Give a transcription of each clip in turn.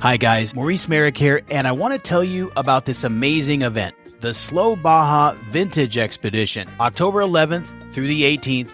Hi guys, Maurice Merrick here, and I want to tell you about this amazing event, the Slow Baja Vintage Expedition, October 11th through the 18th,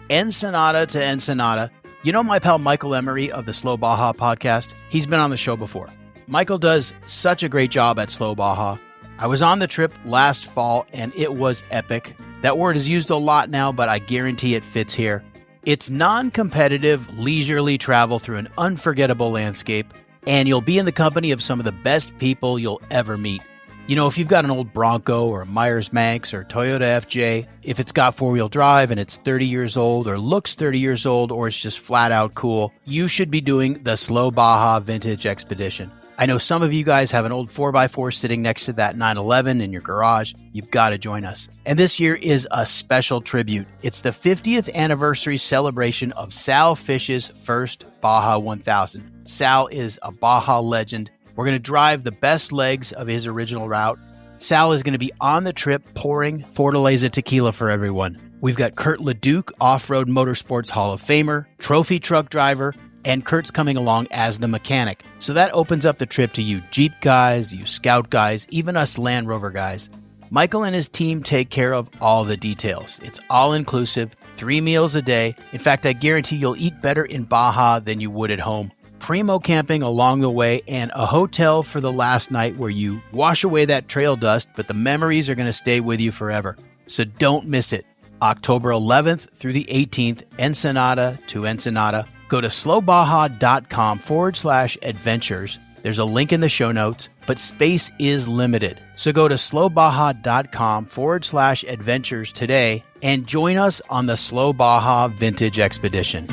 Ensenada to Ensenada. You know my pal Michael Emery of the Slow Baja podcast? He's been on the show before. Michael does such a great job at Slow Baja. I was on the trip last fall, and it was epic. That word is used a lot now, but I guarantee it fits here. It's non-competitive, leisurely travel through an unforgettable landscape, and you'll be in the company of some of the best people you'll ever meet. You know, if you've got an old Bronco or a Myers-Manx or Toyota FJ, if it's got four-wheel drive and it's 30 years old or looks 30 years old or it's just flat out cool, you should be doing the Slow Baja Vintage Expedition. I know some of you guys have an old 4x4 sitting next to that 911 in your garage. You've got to join us. And this year is a special tribute. It's the 50th anniversary celebration of Sal Fish's first Baja 1000. Sal is a Baja legend. We're going to drive the best legs of his original route. Sal is going to be on the trip pouring Fortaleza tequila for everyone. We've got Kurt LeDuc, Off-Road Motorsports Hall of Famer, trophy truck driver, and Kurt's coming along as the mechanic. So that opens up the trip to you Jeep guys, you Scout guys, even us Land Rover guys. Michael and his team take care of all the details. It's all-inclusive, 3 meals a day. In fact, I guarantee you'll eat better in Baja than you would at home. Primo camping along the way, and a hotel for the last night where you wash away that trail dust, but the memories are going to stay with you forever. So don't miss it. October 11th through the 18th, Ensenada to Ensenada. Go to slowbaja.com/adventures. There's a link in the show notes, but space is limited. So go to slowbaja.com/adventures today and join us on the Slow Baja Vintage Expedition.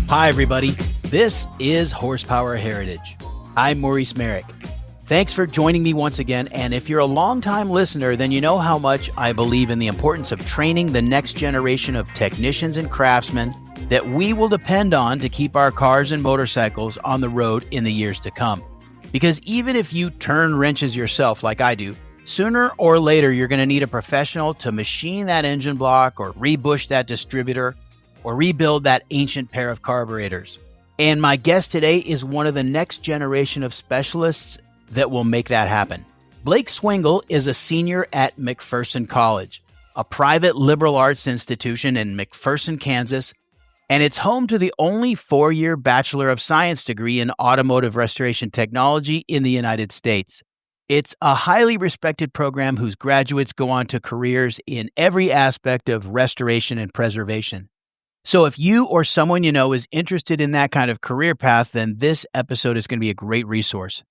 Hi, everybody. This is Horsepower Heritage. I'm Maurice Merrick. Thanks for joining me once again, and if you're a longtime listener, then you know how much I believe in the importance of training the next generation of technicians and craftsmen that we will depend on to keep our cars and motorcycles on the road in the years to come. Because even if you turn wrenches yourself like I do, sooner or later you're going to need a professional to machine that engine block or rebush that distributor or rebuild that ancient pair of carburetors. And my guest today is one of the next generation of specialists that will make that happen. Blake Swingle is a senior at McPherson College, a private liberal arts institution in McPherson, Kansas, and it's home to the only 4-year Bachelor of Science degree in automotive restoration technology in the United States. It's a highly respected program whose graduates go on to careers in every aspect of restoration and preservation. So if you or someone you know is interested in that kind of career path, then this episode is going to be a great resource.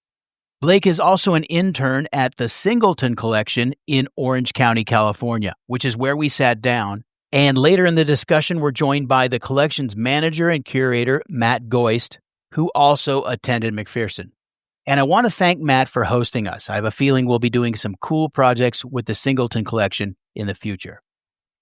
Blake is also an intern at the Singleton Collection in Orange County, California, which is where we sat down. And later in the discussion, we're joined by the collection's manager and curator, Matt Goist, who also attended McPherson. And I want to thank Matt for hosting us. I have a feeling we'll be doing some cool projects with the Singleton Collection in the future.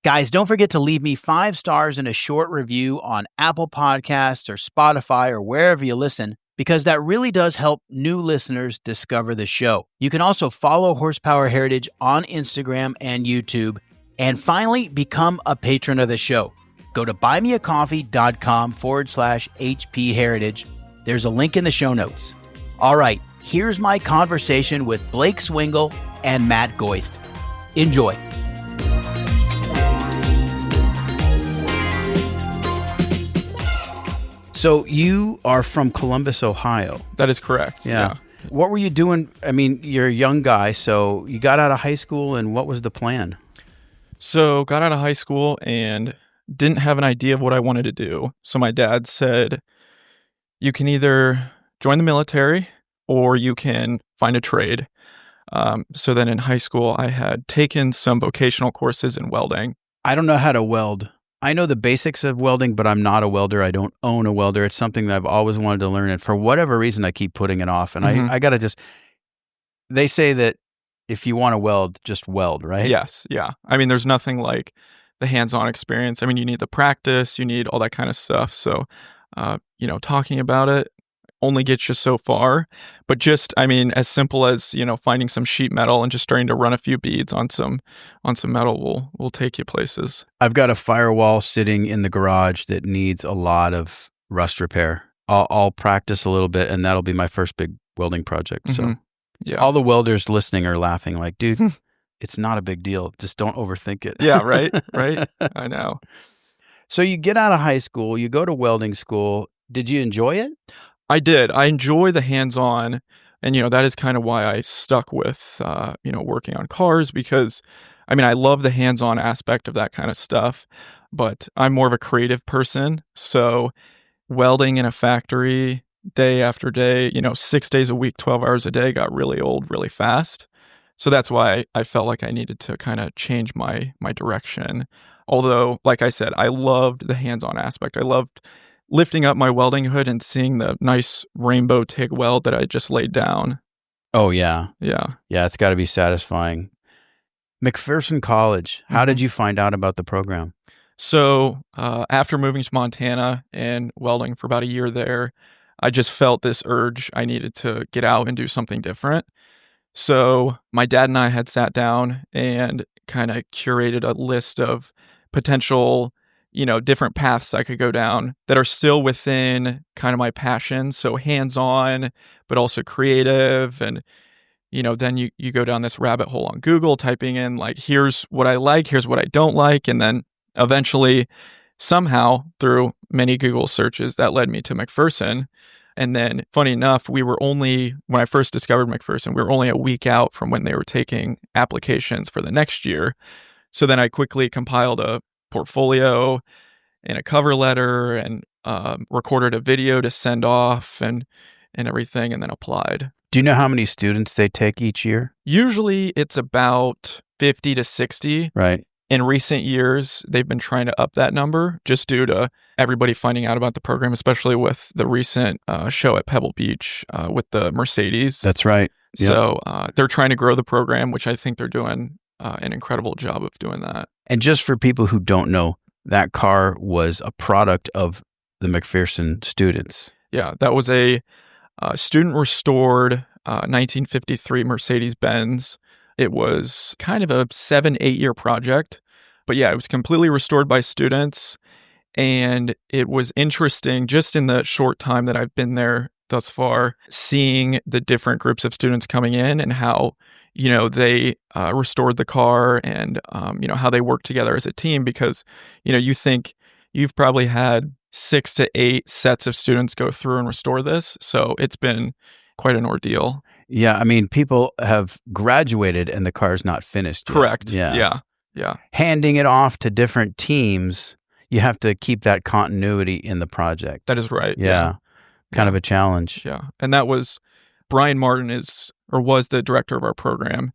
Guys, don't forget to leave me 5 stars and a short review on Apple Podcasts or Spotify or wherever you listen, because that really does help new listeners discover the show. You can also follow Horsepower Heritage on Instagram and YouTube. And finally, become a patron of the show. Go to buymeacoffee.com/HP Heritage. There's a link in the show notes. All right, here's my conversation with Blake Swingle and Matt Goist. Enjoy. So you are from Columbus, Ohio. That is correct. Yeah. What were you doing? I mean, you're a young guy, so you got out of high school, and what was the plan? So got out of high school and didn't have an idea of what I wanted to do. So my dad said, you can either join the military or you can find a trade. So then in high school, I had taken some vocational courses in welding. I don't know how to weld. I know the basics of welding, but I'm not a welder. I don't own a welder. It's something that I've always wanted to learn. And for whatever reason, I keep putting it off. And I got to they say that if you want to weld, just weld, right? Yes. Yeah. I mean, there's nothing like the hands-on experience. I mean, you need the practice, you need all that kind of stuff. So, talking about it, only gets you so far. But just, I mean, as simple as, finding some sheet metal and just starting to run a few beads on some metal will take you places. I've got a firewall sitting in the garage that needs a lot of rust repair. I'll practice a little bit, and that'll be my first big welding project. Mm-hmm. So yeah, all the welders listening are laughing like, dude, it's not a big deal. Just don't overthink it. Yeah, right. I know. So you get out of high school, you go to welding school. Did you enjoy it? I did. I enjoy the hands-on, and that is kind of why I stuck with working on cars, because I mean, I love the hands-on aspect of that kind of stuff, but I'm more of a creative person, so welding in a factory day after day, 6 days a week, 12 hours a day got really old really fast. So that's why I felt like I needed to kind of change my direction. Although, like I said, I loved the hands-on aspect. I loved lifting up my welding hood and seeing the nice rainbow TIG weld that I just laid down. Oh, yeah. Yeah. Yeah, it's got to be satisfying. McPherson College, how did you find out about the program? So after moving to Montana and welding for about a year there, I just felt this urge. I needed to get out and do something different. So my dad and I had sat down and kind of curated a list of potential, different paths I could go down that are still within kind of my passion. So hands-on, but also creative. And, then you go down this rabbit hole on Google, typing in like, here's what I like, here's what I don't like. And then eventually, somehow, through many Google searches, that led me to McPherson. And then, funny enough, when I first discovered McPherson, we were only a week out from when they were taking applications for the next year. So then I quickly compiled a portfolio and a cover letter and recorded a video to send off and everything, and then applied. Do you know how many students they take each year? Usually it's about 50 to 60. Right. In recent years, they've been trying to up that number just due to everybody finding out about the program, especially with the recent show at Pebble Beach with the Mercedes. That's right. Yep. So they're trying to grow the program, which I think they're doing an incredible job of doing that. And just for people who don't know, that car was a product of the McPherson students. Yeah, that was a student-restored 1953 Mercedes-Benz. It was kind of a 7-8 year project, but yeah, it was completely restored by students. And it was interesting just in the short time that I've been there thus far, seeing the different groups of students coming in and how, they restored the car and, how they work together as a team. Because, you think you've probably had 6 to 8 sets of students go through and restore this. So it's been quite an ordeal. Yeah, I mean, people have graduated and the car's not finished yet. Correct. Yeah. Yeah. Handing it off to different teams, you have to keep that continuity in the project. That is right. Yeah. Kind of a challenge. Yeah. And that was, Brian Martin was the director of our program,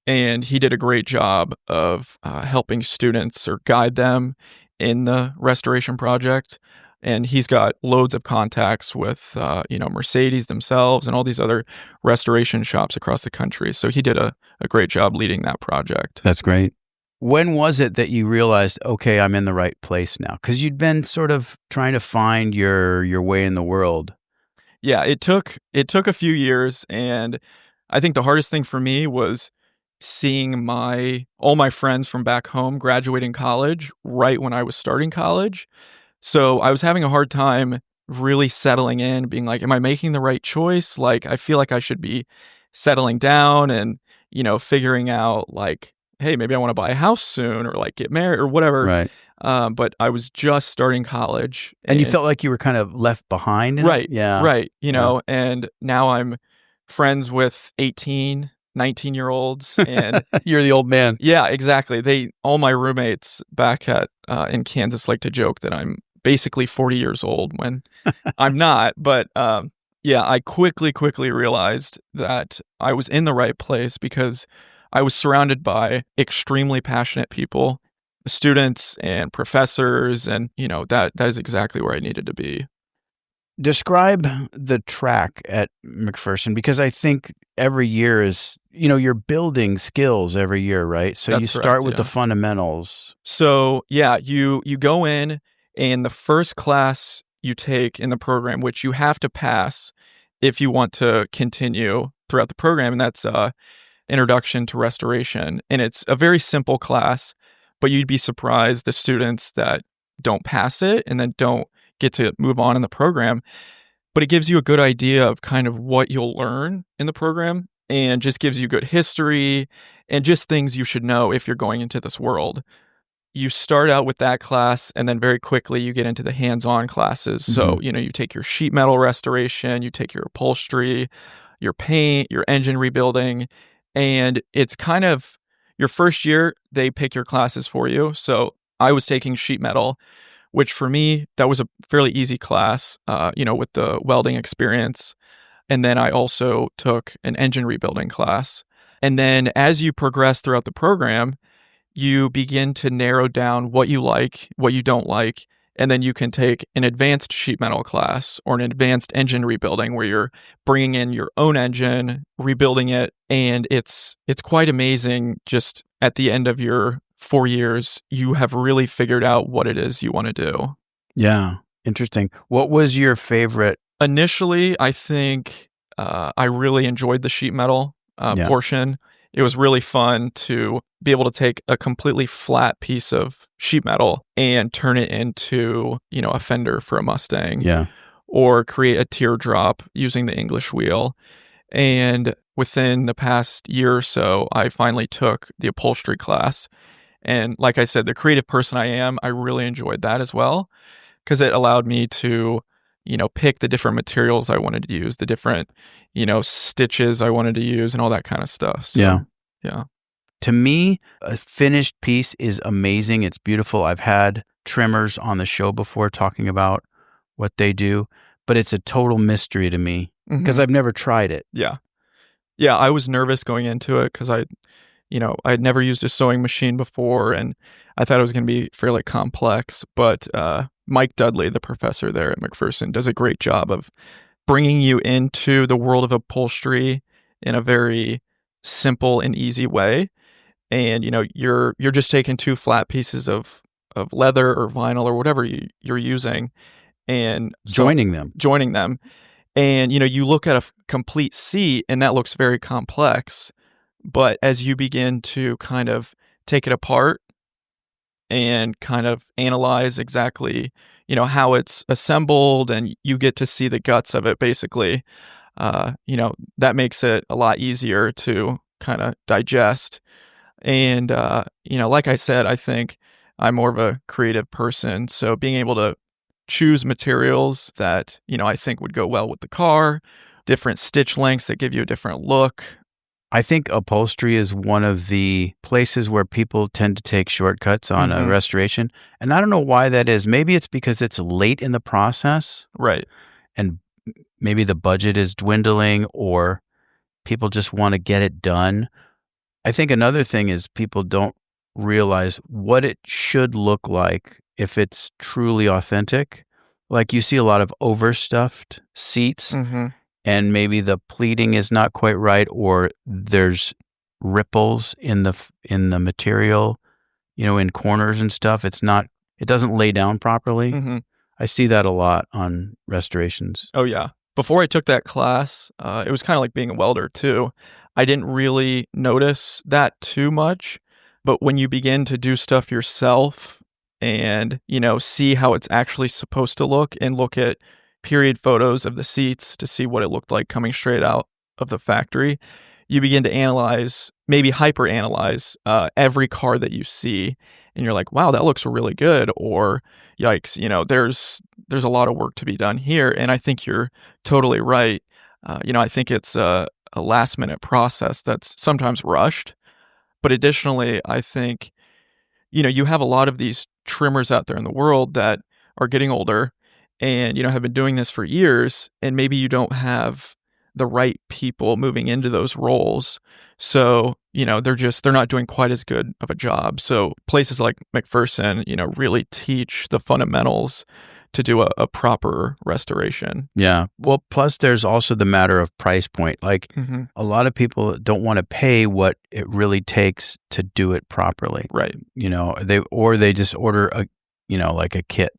and he did a great job of helping students or guide them in the restoration project. And he's got loads of contacts with, Mercedes themselves and all these other restoration shops across the country. So he did a great job leading that project. That's great. When was it that you realized, okay, I'm in the right place now? Because you'd been sort of trying to find your way in the world. Yeah, it took a few years. And I think the hardest thing for me was seeing all my friends from back home graduating college right when I was starting college. So I was having a hard time really settling in, being like, am I making the right choice? Like, I feel like I should be settling down and, figuring out like, hey, maybe I want to buy a house soon or like get married or whatever. Right. But I was just starting college. And you felt like you were kind of left behind? Right. Yeah. Right. And now I'm friends with 18, 19-year-olds. And you're the old man. Yeah, exactly. All my roommates back in Kansas like to joke that I'm basically 40 years old when I'm not. But I quickly realized that I was in the right place because I was surrounded by extremely passionate people, students and professors, and that is exactly where I needed to be. Describe the track at McPherson, because I think every year is, you're building skills every year, right? So That's you start correct, with the fundamentals. So yeah, you go in, and the first class you take in the program, which you have to pass, if you want to continue throughout the program, and that's Introduction to Restoration. And it's a very simple class, but you'd be surprised the students that don't pass it and then don't get to move on in the program. But it gives you a good idea of kind of what you'll learn in the program and just gives you good history and just things you should know if you're going into this world. You start out with that class and then very quickly you get into the hands-on classes. So, you take your sheet metal restoration, you take your upholstery, your paint, your engine rebuilding, and it's kind of your first year, they pick your classes for you. So I was taking sheet metal, which for me, that was a fairly easy class, with the welding experience. And then I also took an engine rebuilding class. And then as you progress throughout the program, you begin to narrow down what you like, what you don't like, and then you can take an advanced sheet metal class or an advanced engine rebuilding where you're bringing in your own engine, rebuilding it, and it's quite amazing. Just at the end of your 4 years, you have really figured out what it is you want to do. Yeah, interesting. What was your favorite? Initially, I think I really enjoyed the sheet metal portion. It was really fun to be able to take a completely flat piece of sheet metal and turn it into, a fender for a Mustang. Yeah. Or create a teardrop using the English wheel. And within the past year or so, I finally took the upholstery class. And like I said, the creative person I am, I really enjoyed that as well because it allowed me to pick the different materials I wanted to use, the different, stitches I wanted to use and all that kind of stuff. So, yeah. To me, a finished piece is amazing. It's beautiful. I've had trimmers on the show before talking about what they do, but it's a total mystery to me because I've never tried it. Yeah. Yeah, I was nervous going into it because I'd never used a sewing machine before and I thought it was going to be fairly complex, but Mike Dudley, the professor there at McPherson, does a great job of bringing you into the world of upholstery in a very simple and easy way. And, you're just taking two flat pieces of leather or vinyl or whatever you're using and joining them. And, you look at a complete seat and that looks very complex. But as you begin to kind of take it apart and kind of analyze exactly, how it's assembled and you get to see the guts of it, basically, that makes it a lot easier to kind of digest. And, like I said, I think I'm more of a creative person. So being able to choose materials that, I think would go well with the car, different stitch lengths that give you a different look. I think upholstery is one of the places where people tend to take shortcuts on a restoration. And I don't know why that is. Maybe it's because it's late in the process. Right. And maybe the budget is dwindling or people just want to get it done. I think another thing is people don't realize what it should look like if it's truly authentic. Like you see a lot of overstuffed seats. And maybe the pleating is not quite right, or there's ripples in the material, in corners and stuff. It doesn't lay down properly. I see that a lot on restorations. Oh yeah. Before I took that class, it was kind of like being a welder too. I didn't really notice that too much, but when you begin to do stuff yourself and, see how it's actually supposed to look and look at period photos of the seats to see what it looked like coming straight out of the factory, you begin to analyze, maybe hyper-analyze every car that you see, and you're like, wow, that looks really good, or yikes, there's a lot of work to be done here. And I think you're totally right. I think it's a last-minute process that's sometimes rushed, but additionally, I think, you have a lot of these trimmers out there in the world that are getting older and, have been doing this for years, and maybe you don't have the right people moving into those roles. So, they're not doing quite as good of a job. So places like McPherson, really teach the fundamentals to do a proper restoration. Yeah. Well, plus there's also the matter of price point. Like a lot of people don't want to pay what it really takes to do it properly. Right. They just order like a kit.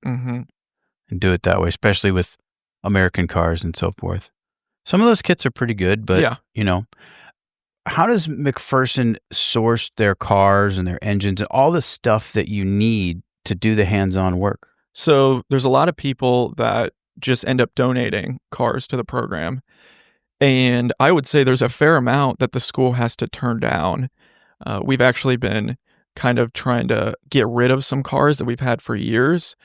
And do it that way, especially with American cars and so forth. Some of those kits are pretty good, but, Yeah. how does McPherson source their cars and their engines and all the stuff that you need to do the hands-on work? So there's a lot of people that just end up donating cars to the program. And I would say there's a fair amount that the school has to turn down. We've actually been kind of trying to get rid of some cars that we've had for years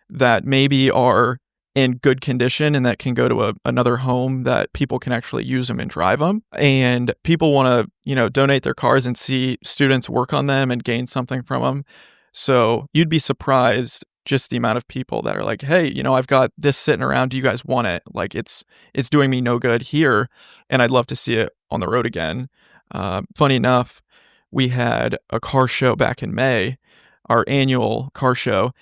that maybe are in good condition and that can go to another home that people can actually use them and drive them. And people want to, donate their cars and see students work on them and gain something from them. So you'd be surprised just the amount of people that are like, hey, I've got this sitting around. Do you guys want it? Like it's doing me no good here. And I'd love to see it on the road again. Funny enough, we had a car show back in May, our annual car show,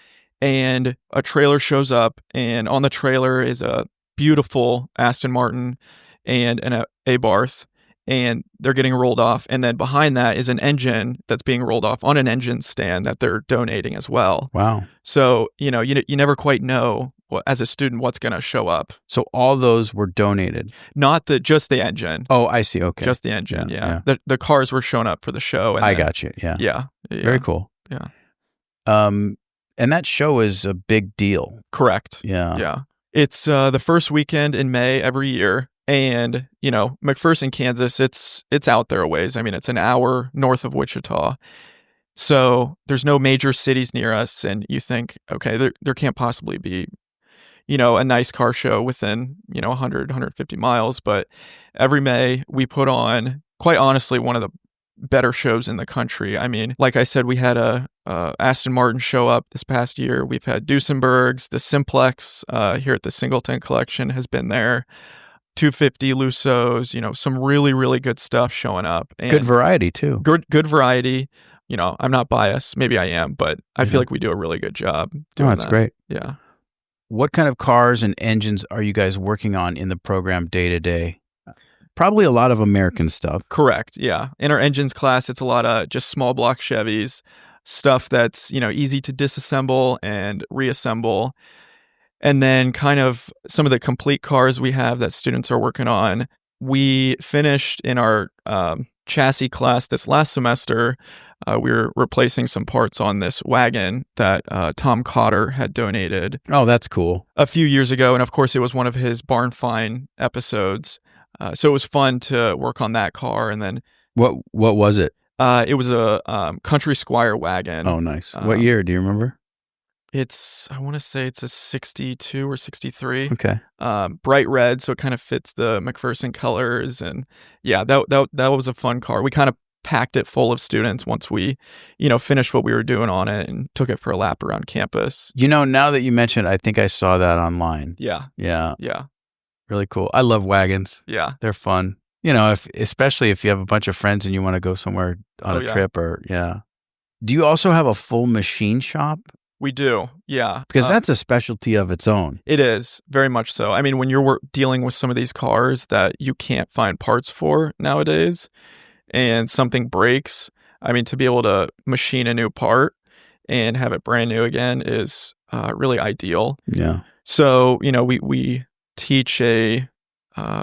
and a trailer shows up, and on the trailer is a beautiful Aston Martin and an Abarth, and they're getting rolled off. And then behind that is an engine that's being rolled off on an engine stand that they're donating as well. Wow. So, you never quite know as a student what's going to show up. So all those were donated? Not just the engine. Oh, I see. Okay. Just the engine, yeah. The cars were shown up for the show. And I got you, yeah. Yeah. Very cool. Yeah. And that show is a big deal. Correct. Yeah. Yeah. It's the first weekend in May every year. And, McPherson, Kansas, it's out there a ways. I mean, it's an hour north of Wichita. So there's no major cities near us. And you think, okay, there can't possibly be, a nice car show within, 100, 150 miles. But every May we put on, quite honestly, one of the better shows in the country. I mean, like I said, we had a Aston Martin show up this past year. We've had Duesenbergs, the Simplex here at the Singleton Collection has been there. 250 Lusos, some really, really good stuff showing up. And good variety too. Good variety. I'm not biased. Maybe I am, but I feel like we do a really good job doing that. That's great. Yeah. What kind of cars and engines are you guys working on in the program day to day? Probably a lot of American stuff. Correct. Yeah. In our engines class, it's a lot of just small block Chevys, stuff that's, easy to disassemble and reassemble. And then kind of some of the complete cars we have that students are working on. We finished in our chassis class this last semester. We were replacing some parts on this wagon that Tom Cotter had donated. Oh, that's cool. A few years ago. And of course, it was one of his Barn Find episodes. So it was fun to work on that car. And then what was it? It was a Country Squire wagon. Oh, nice. What year? Do you remember? I want to say it's a 62 or 63. Okay. Bright red, so it kind of fits the McPherson colors. And yeah, that was a fun car. We kind of packed it full of students once we, finished what we were doing on it and took it for a lap around campus. Now that you mentioned, I think I saw that online. Yeah. Yeah. Yeah. Really cool. I love wagons. Yeah. They're fun. Especially if you have a bunch of friends and you want to go somewhere on a trip Do you also have a full machine shop? We do, yeah. Because that's a specialty of its own. It is, very much so. I mean, when you're dealing with some of these cars that you can't find parts for nowadays and something breaks, I mean, to be able to machine a new part and have it brand new again is really ideal. Yeah. So, we teach a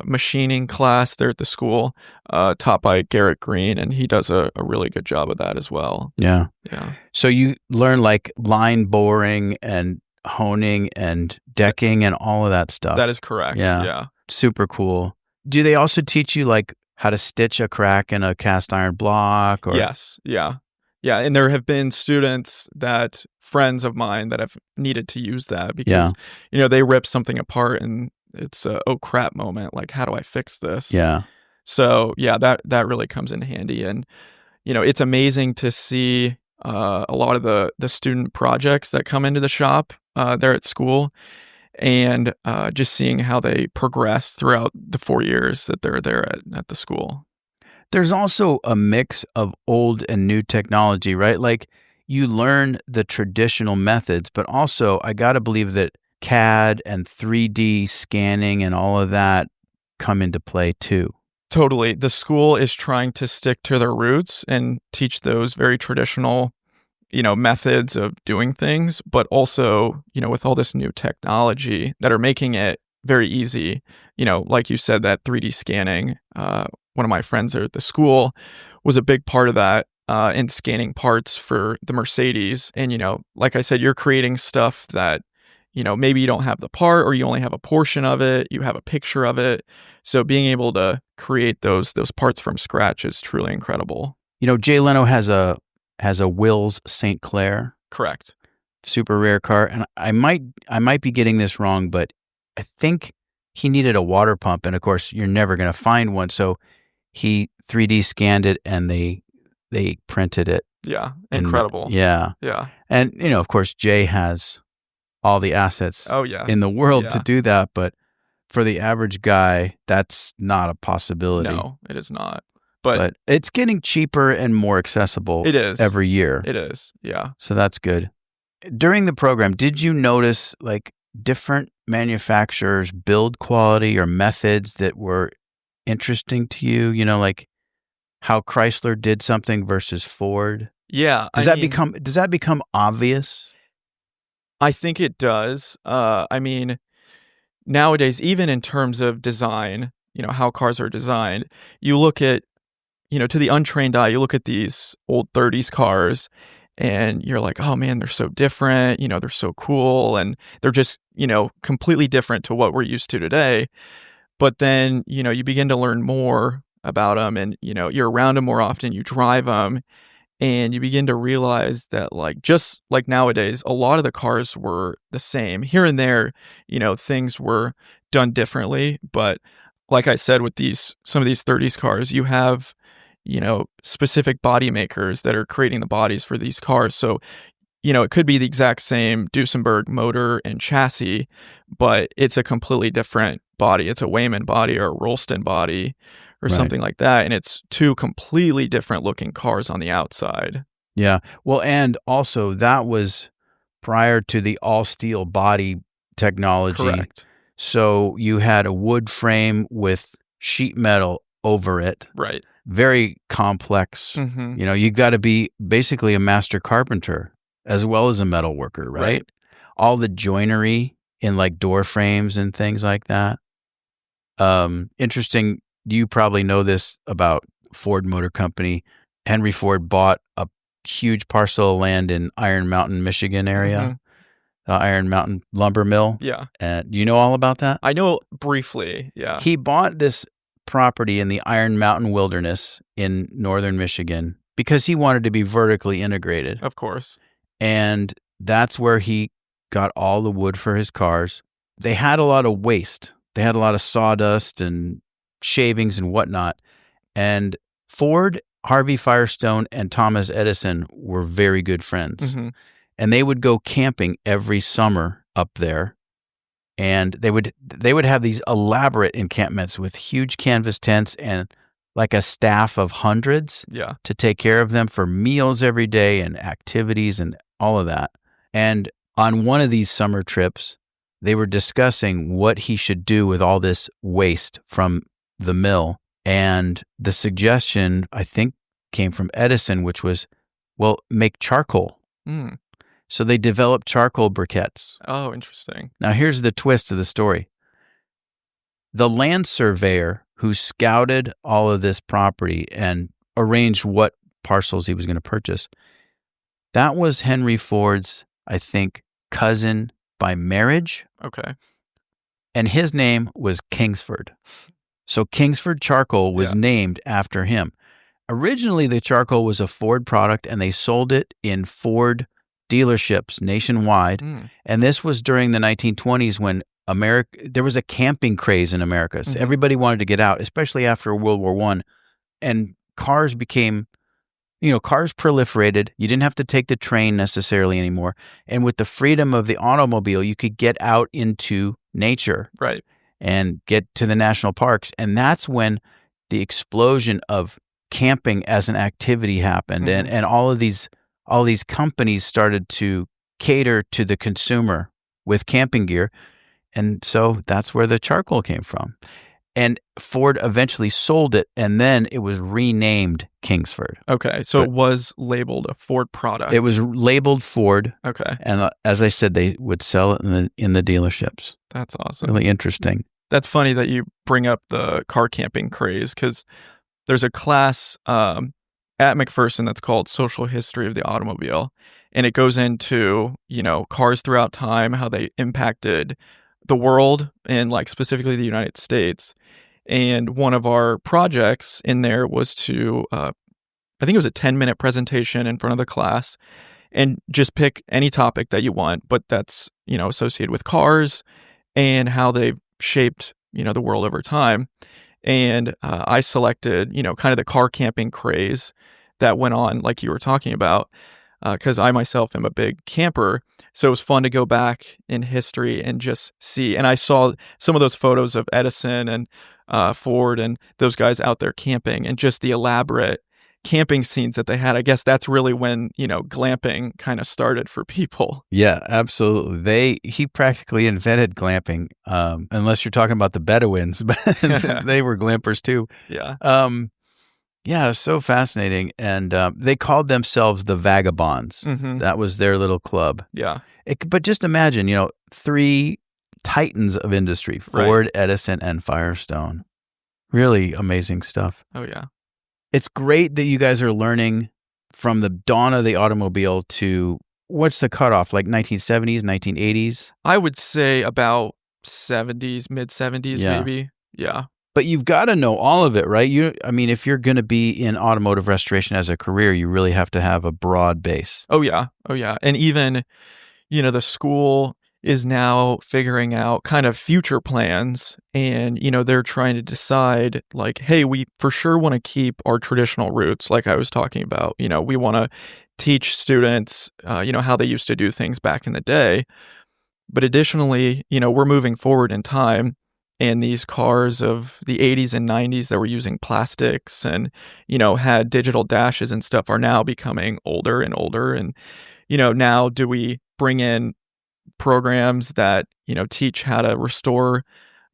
machining class there at the school taught by Garrett Green, and he does a really good job of that as well. Yeah. Yeah. So you learn like line boring and honing and decking and all of that stuff. That is correct. Yeah. Super cool. Do they also teach you like how to stitch a crack in a cast iron block? Or? Yes. Yeah. Yeah. And there have been friends of mine that have needed to use that because, they rip something apart and it's a oh crap moment. Like, how do I fix this? Yeah. So yeah, that really comes in handy. And, it's amazing to see a lot of the student projects that come into the shop there at school and just seeing how they progress throughout the 4 years that they're there at the school. There's also a mix of old and new technology, right? Like you learn the traditional methods, but also I got to believe that CAD and 3D scanning and all of that come into play too. Totally. The school is trying to stick to their roots and teach those very traditional, methods of doing things, but also, with all this new technology that are making it very easy. Like you said, that 3D scanning, one of my friends there at the school was a big part of that, in scanning parts for the Mercedes. And, like I said, you're creating stuff that, maybe you don't have the part, or you only have a portion of it, you have a picture of it. So being able to create those parts from scratch is truly incredible. Jay Leno has a Wills St. Clair. Correct. Super rare car, and I might be getting this wrong, but I think he needed a water pump, and of course you're never going to find one, so he 3D scanned it and they printed it. Yeah, incredible. Yeah. And of course Jay has all the assets in the world to do that, but for the average guy, that's not a possibility. No, it is not. But it's getting cheaper and more accessible. It is every year. It is. Yeah. So that's good. During the program, did you notice like different manufacturers' build quality or methods that were interesting to you? Like how Chrysler did something versus Ford? Yeah. Does that become obvious? I think it does. Nowadays, even in terms of design, how cars are designed, you look at, to the untrained eye, you look at these old 30s cars and you're like, oh man, they're so different, they're so cool, and they're just, completely different to what we're used to today. But then, you begin to learn more about them, and, you're around them more often, you drive them, and you begin to realize that, like, just like nowadays, a lot of the cars were the same. Here and there, things were done differently. But like I said, with some of these 30s cars, you have, specific body makers that are creating the bodies for these cars. So, it could be the exact same Duesenberg motor and chassis, but it's a completely different body. It's a Wayman body or a Rolston body or something like that. And it's two completely different looking cars on the outside. Yeah. Well, and also that was prior to the all steel body technology. Correct. So you had a wood frame with sheet metal over it. Right. Very complex. Mm-hmm. You got to be basically a master carpenter as well as a metal worker, right? All the joinery in like door frames and things like that. Interesting. You probably know this about Ford Motor Company. Henry Ford bought a huge parcel of land in Iron Mountain, Michigan area, Iron Mountain Lumber Mill. Yeah. Do you know all about that? I know briefly, yeah. He bought this property in the Iron Mountain Wilderness in northern Michigan because he wanted to be vertically integrated. Of course. And that's where he got all the wood for his cars. They had a lot of waste. They had a lot of sawdust and shavings and whatnot. And Ford, Harvey Firestone, and Thomas Edison were very good friends. Mm-hmm. And they would go camping every summer up there. And they would have these elaborate encampments with huge canvas tents and like a staff of hundreds to take care of them for meals every day and activities and all of that. And on one of these summer trips, they were discussing what he should do with all this waste from the mill. And the suggestion, I think, came from Edison, which was, well, make charcoal. Mm. So they developed charcoal briquettes. Oh, interesting. Now, here's the twist of the story. The land surveyor who scouted all of this property and arranged what parcels he was going to purchase, that was Henry Ford's, I think, cousin by marriage. Okay. And his name was Kingsford. So Kingsford Charcoal was named after him. Originally, the charcoal was a Ford product, and they sold it in Ford dealerships nationwide. And this was during the 1920s when there was a camping craze in America. So everybody wanted to get out, especially after World War I. And cars proliferated. You didn't have to take the train necessarily anymore. And with the freedom of the automobile, you could get out into nature. Right. And get to the national parks. And that's when the explosion of camping as an activity happened. And all these companies started to cater to the consumer with camping gear. And so that's where the charcoal came from. And Ford eventually sold it, and then it was renamed Kingsford. Okay, so it was labeled a Ford product. It was labeled Ford. Okay. And as I said, they would sell it in the dealerships. That's awesome. Really interesting. That's funny that you bring up the car camping craze, because there's a class at McPherson that's called Social History of the Automobile, and it goes into, cars throughout time, how they impacted the world and like specifically the United States. And one of our projects in there was to, I think it was a 10-minute presentation in front of the class, and just pick any topic that you want, but that's, associated with cars and how they've shaped, the world over time. And I selected, kind of the car camping craze that went on, like you were talking about, because I myself am a big camper. So it was fun to go back in history and just see. And I saw some of those photos of Edison and Ford and those guys out there camping, and just the elaborate camping scenes that they had. I guess that's really when, glamping kind of started for people. Yeah, absolutely. He practically invented glamping, unless you're talking about the Bedouins, but they were glampers too. Yeah. Yeah, it was so fascinating. And they called themselves the Vagabonds. Mm-hmm. That was their little club. Yeah. But just imagine, three titans of industry, Ford, Right. Edison, and Firestone. Really amazing stuff. Oh, yeah. It's great that you guys are learning from the dawn of the automobile to, what's the cutoff, like 1970s, 1980s? I would say about 70s, mid-70s, maybe. Yeah. But you've got to know all of it, right? If you're going to be in automotive restoration as a career, you really have to have a broad base. Oh, yeah. And even, the school is now figuring out kind of future plans, and, they're trying to decide like, hey, we for sure want to keep our traditional roots. Like I was talking about, we want to teach students, how they used to do things back in the day. But additionally, we're moving forward in time, and these cars of the 80s and 90s that were using plastics and, had digital dashes and stuff are now becoming older and older. And, now do we bring in programs that, teach how to restore,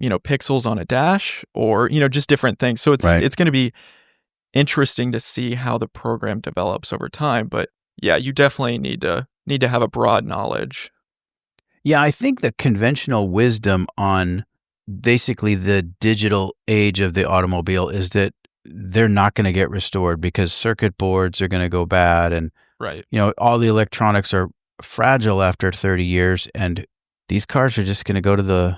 pixels on a dash, or, just different things. So it's going to be interesting to see how the program develops over time. But yeah, you definitely need to have a broad knowledge. Yeah, I think the conventional wisdom on basically the digital age of the automobile is that they're not going to get restored because circuit boards are going to go bad, and right, all the electronics are fragile after 30 years, and these cars are just going to go to the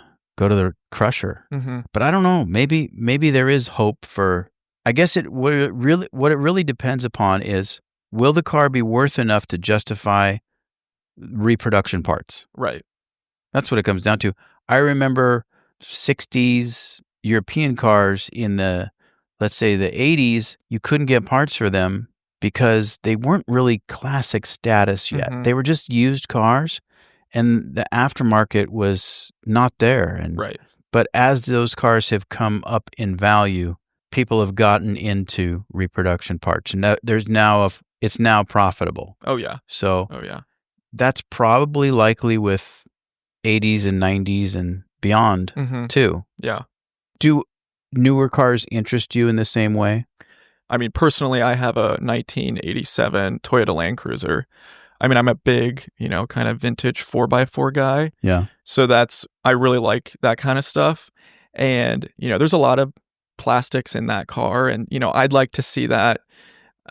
crusher. Mm-hmm. But I don't know. Maybe there is hope for. I guess what it really depends upon is, will the car be worth enough to justify reproduction parts? Right. That's what it comes down to. I remember 60s European cars in the, let's say the 80s, you couldn't get parts for them because they weren't really classic status yet. Mm-hmm. They were just used cars, and the aftermarket was not there. And right. But as those cars have come up in value, people have gotten into reproduction parts, and it's now profitable. Oh yeah. So yeah. That's probably likely with 80s and 90s and beyond too. Yeah. Do newer cars interest you in the same way? I mean, personally, I have a 1987 Toyota Land Cruiser. I mean, I'm a big, kind of vintage 4x4 guy. Yeah. So I really like that kind of stuff. And, there's a lot of plastics in that car. And, I'd like to see that,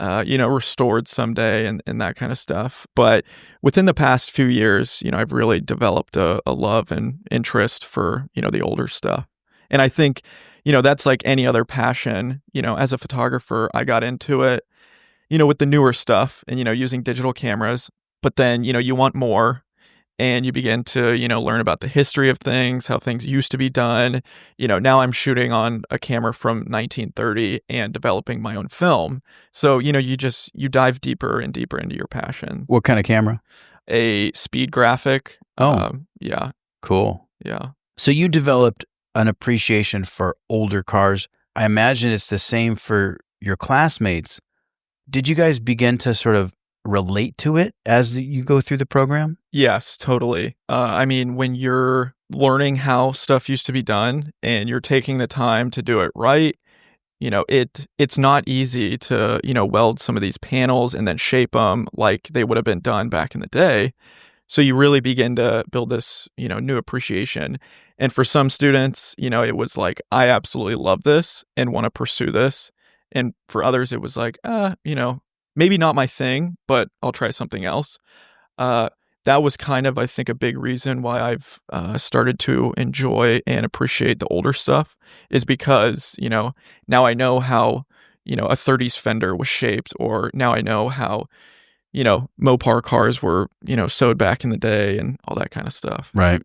restored someday and that kind of stuff. But within the past few years, I've really developed a love and interest for, the older stuff. And I think, that's like any other passion. As a photographer, I got into it, with the newer stuff and, using digital cameras. But then, you want more, and you begin to, learn about the history of things, how things used to be done. Now I'm shooting on a camera from 1930 and developing my own film. So, you dive deeper and deeper into your passion. What kind of camera? A speed graphic. Oh, yeah. Cool. Yeah. So you developed an appreciation for older cars. I imagine it's the same for your classmates. Did you guys begin to sort of relate to it as you go through the program? Yes, totally. I mean, when you're learning how stuff used to be done and you're taking the time to do it right, it's not easy to, weld some of these panels and then shape them like they would have been done back in the day. So you really begin to build this, new appreciation. And for some students, it was like, I absolutely love this and want to pursue this. And for others, it was like, maybe not my thing, but I'll try something else. Uh, that was kind of, I think, a big reason why I've started to enjoy and appreciate the older stuff is because, now I know how, a 30s fender was shaped, or now I know how, Mopar cars were, sewed back in the day and all that kind of stuff. Right.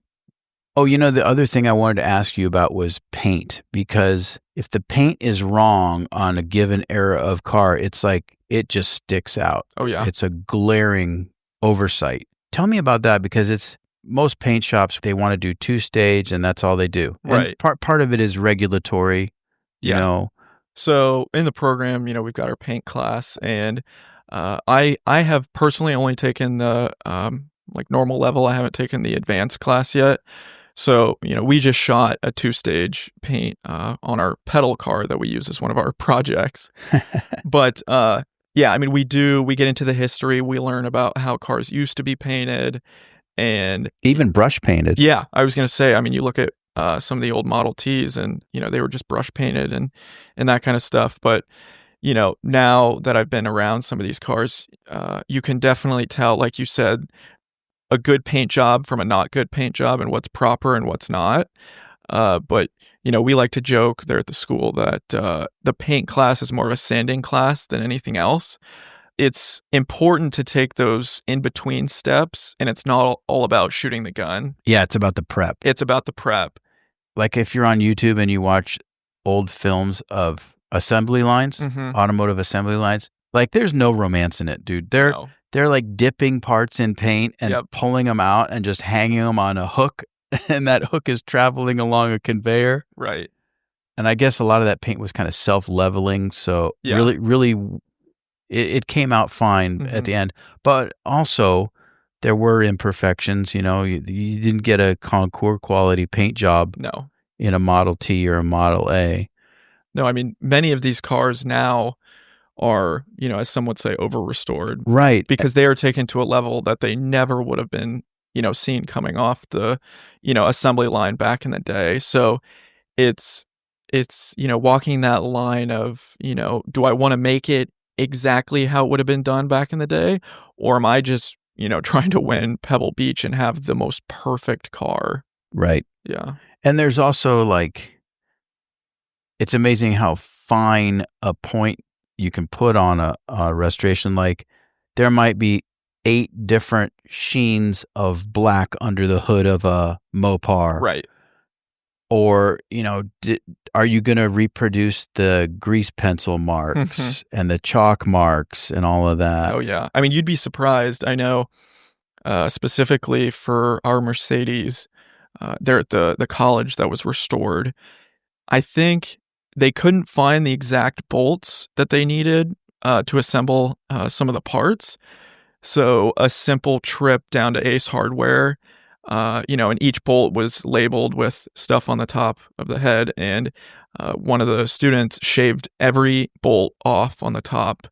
Oh, the other thing I wanted to ask you about was paint, because if the paint is wrong on a given era of car, it's like it just sticks out. Oh, yeah. It's a glaring oversight. Tell me about that, because most paint shops, they want to do 2-stage and that's all they do. Right. And part of it is regulatory, you know. So in the program, we've got our paint class, and I have personally only taken the like normal level. I haven't taken the advanced class yet. So, we just shot a 2-stage paint on our pedal car that we use as one of our projects. But yeah, I mean, we get into the history. We learn about how cars used to be painted, and even brush painted. Yeah, I was going to say, I mean, you look at some of the old Model Ts and, they were just brush painted and that kind of stuff. But, now that I've been around some of these cars, you can definitely tell, like you said, a good paint job from a not good paint job and what's proper and what's not. But, we like to joke there at the school that the paint class is more of a sanding class than anything else. It's important to take those in-between steps, and it's not all about shooting the gun. Yeah, it's about the prep. It's about the prep. Like if you're on YouTube and you watch old films of assembly lines, automotive assembly lines, like there's no romance in it, dude. They're like dipping parts in paint and pulling them out and just hanging them on a hook, and that hook is traveling along a conveyor. Right. And I guess a lot of that paint was kind of self-leveling, so really it came out fine at the end. But also there were imperfections, you didn't get a Concours quality paint job in a Model T or a Model A. No, I mean, many of these cars now are, as some would say, over-restored. Right. Because they are taken to a level that they never would have been, seen coming off the, assembly line back in the day. So it's walking that line of, do I want to make it exactly how it would have been done back in the day? Or am I just, trying to win Pebble Beach and have the most perfect car? Right. Yeah. And there's also it's amazing how fine a point you can put on a restoration. Like there might be 8 different sheens of black under the hood of a Mopar. Right. Or, are you going to reproduce the grease pencil marks and the chalk marks and all of that? Oh, yeah. I mean, you'd be surprised. I know specifically for our Mercedes, there at the college that was restored, I think they couldn't find the exact bolts that they needed to assemble some of the parts. So a simple trip down to Ace Hardware, and each bolt was labeled with stuff on the top of the head. And one of the students shaved every bolt off on the top.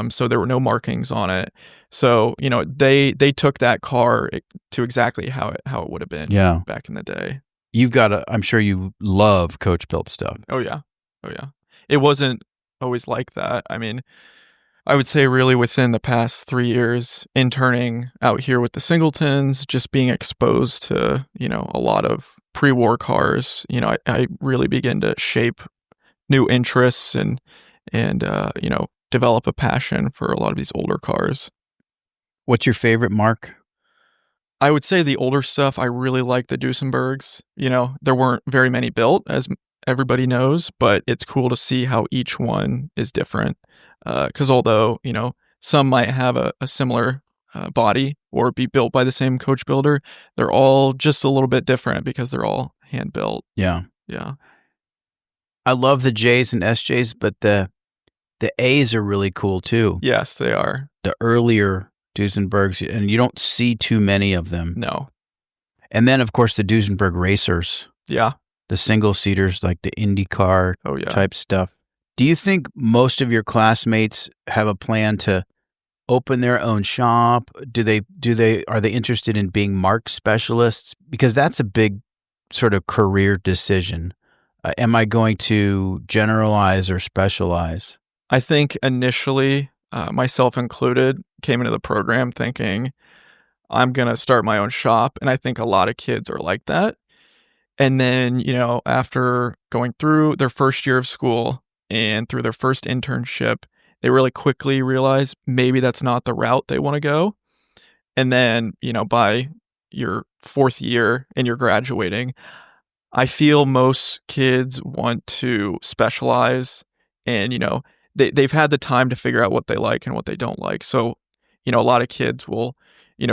So there were no markings on it. So, they took that car to exactly how it would have been back in the day. I'm sure you love coach built stuff. Oh, yeah. It wasn't always like that. I mean, I would say really within the past 3 years, interning out here with the Singletons, just being exposed to, a lot of pre-war cars, I really begin to shape new interests and develop a passion for a lot of these older cars. What's your favorite mark? I would say the older stuff, I really like the Duesenbergs. There weren't very many built, as everybody knows, but it's cool to see how each one is different. Because although, some might have a similar body or be built by the same coach builder, they're all just a little bit different because they're all hand built. Yeah. Yeah. I love the J's and SJs, but the A's are really cool too. Yes, they are. The earlier Duesenbergs, and you don't see too many of them. No. And then, of course, the Duesenberg racers, Yeah. the single seaters, like the IndyCar Oh, yeah. type stuff. Do you think most of your classmates have a plan to open their own shop? Are they interested in being mark specialists? Because that's a big sort of career decision. Am I going to generalize or specialize? I think initially, myself included, came into the program thinking, I'm going to start my own shop. And I think a lot of kids are like that. And then, after going through their first year of school and through their first internship, they really quickly realize maybe that's not the route they want to go. And then, by your fourth year and you're graduating, I feel most kids want to specialize and, they've had the time to figure out what they like and what they don't like. So, a lot of kids will,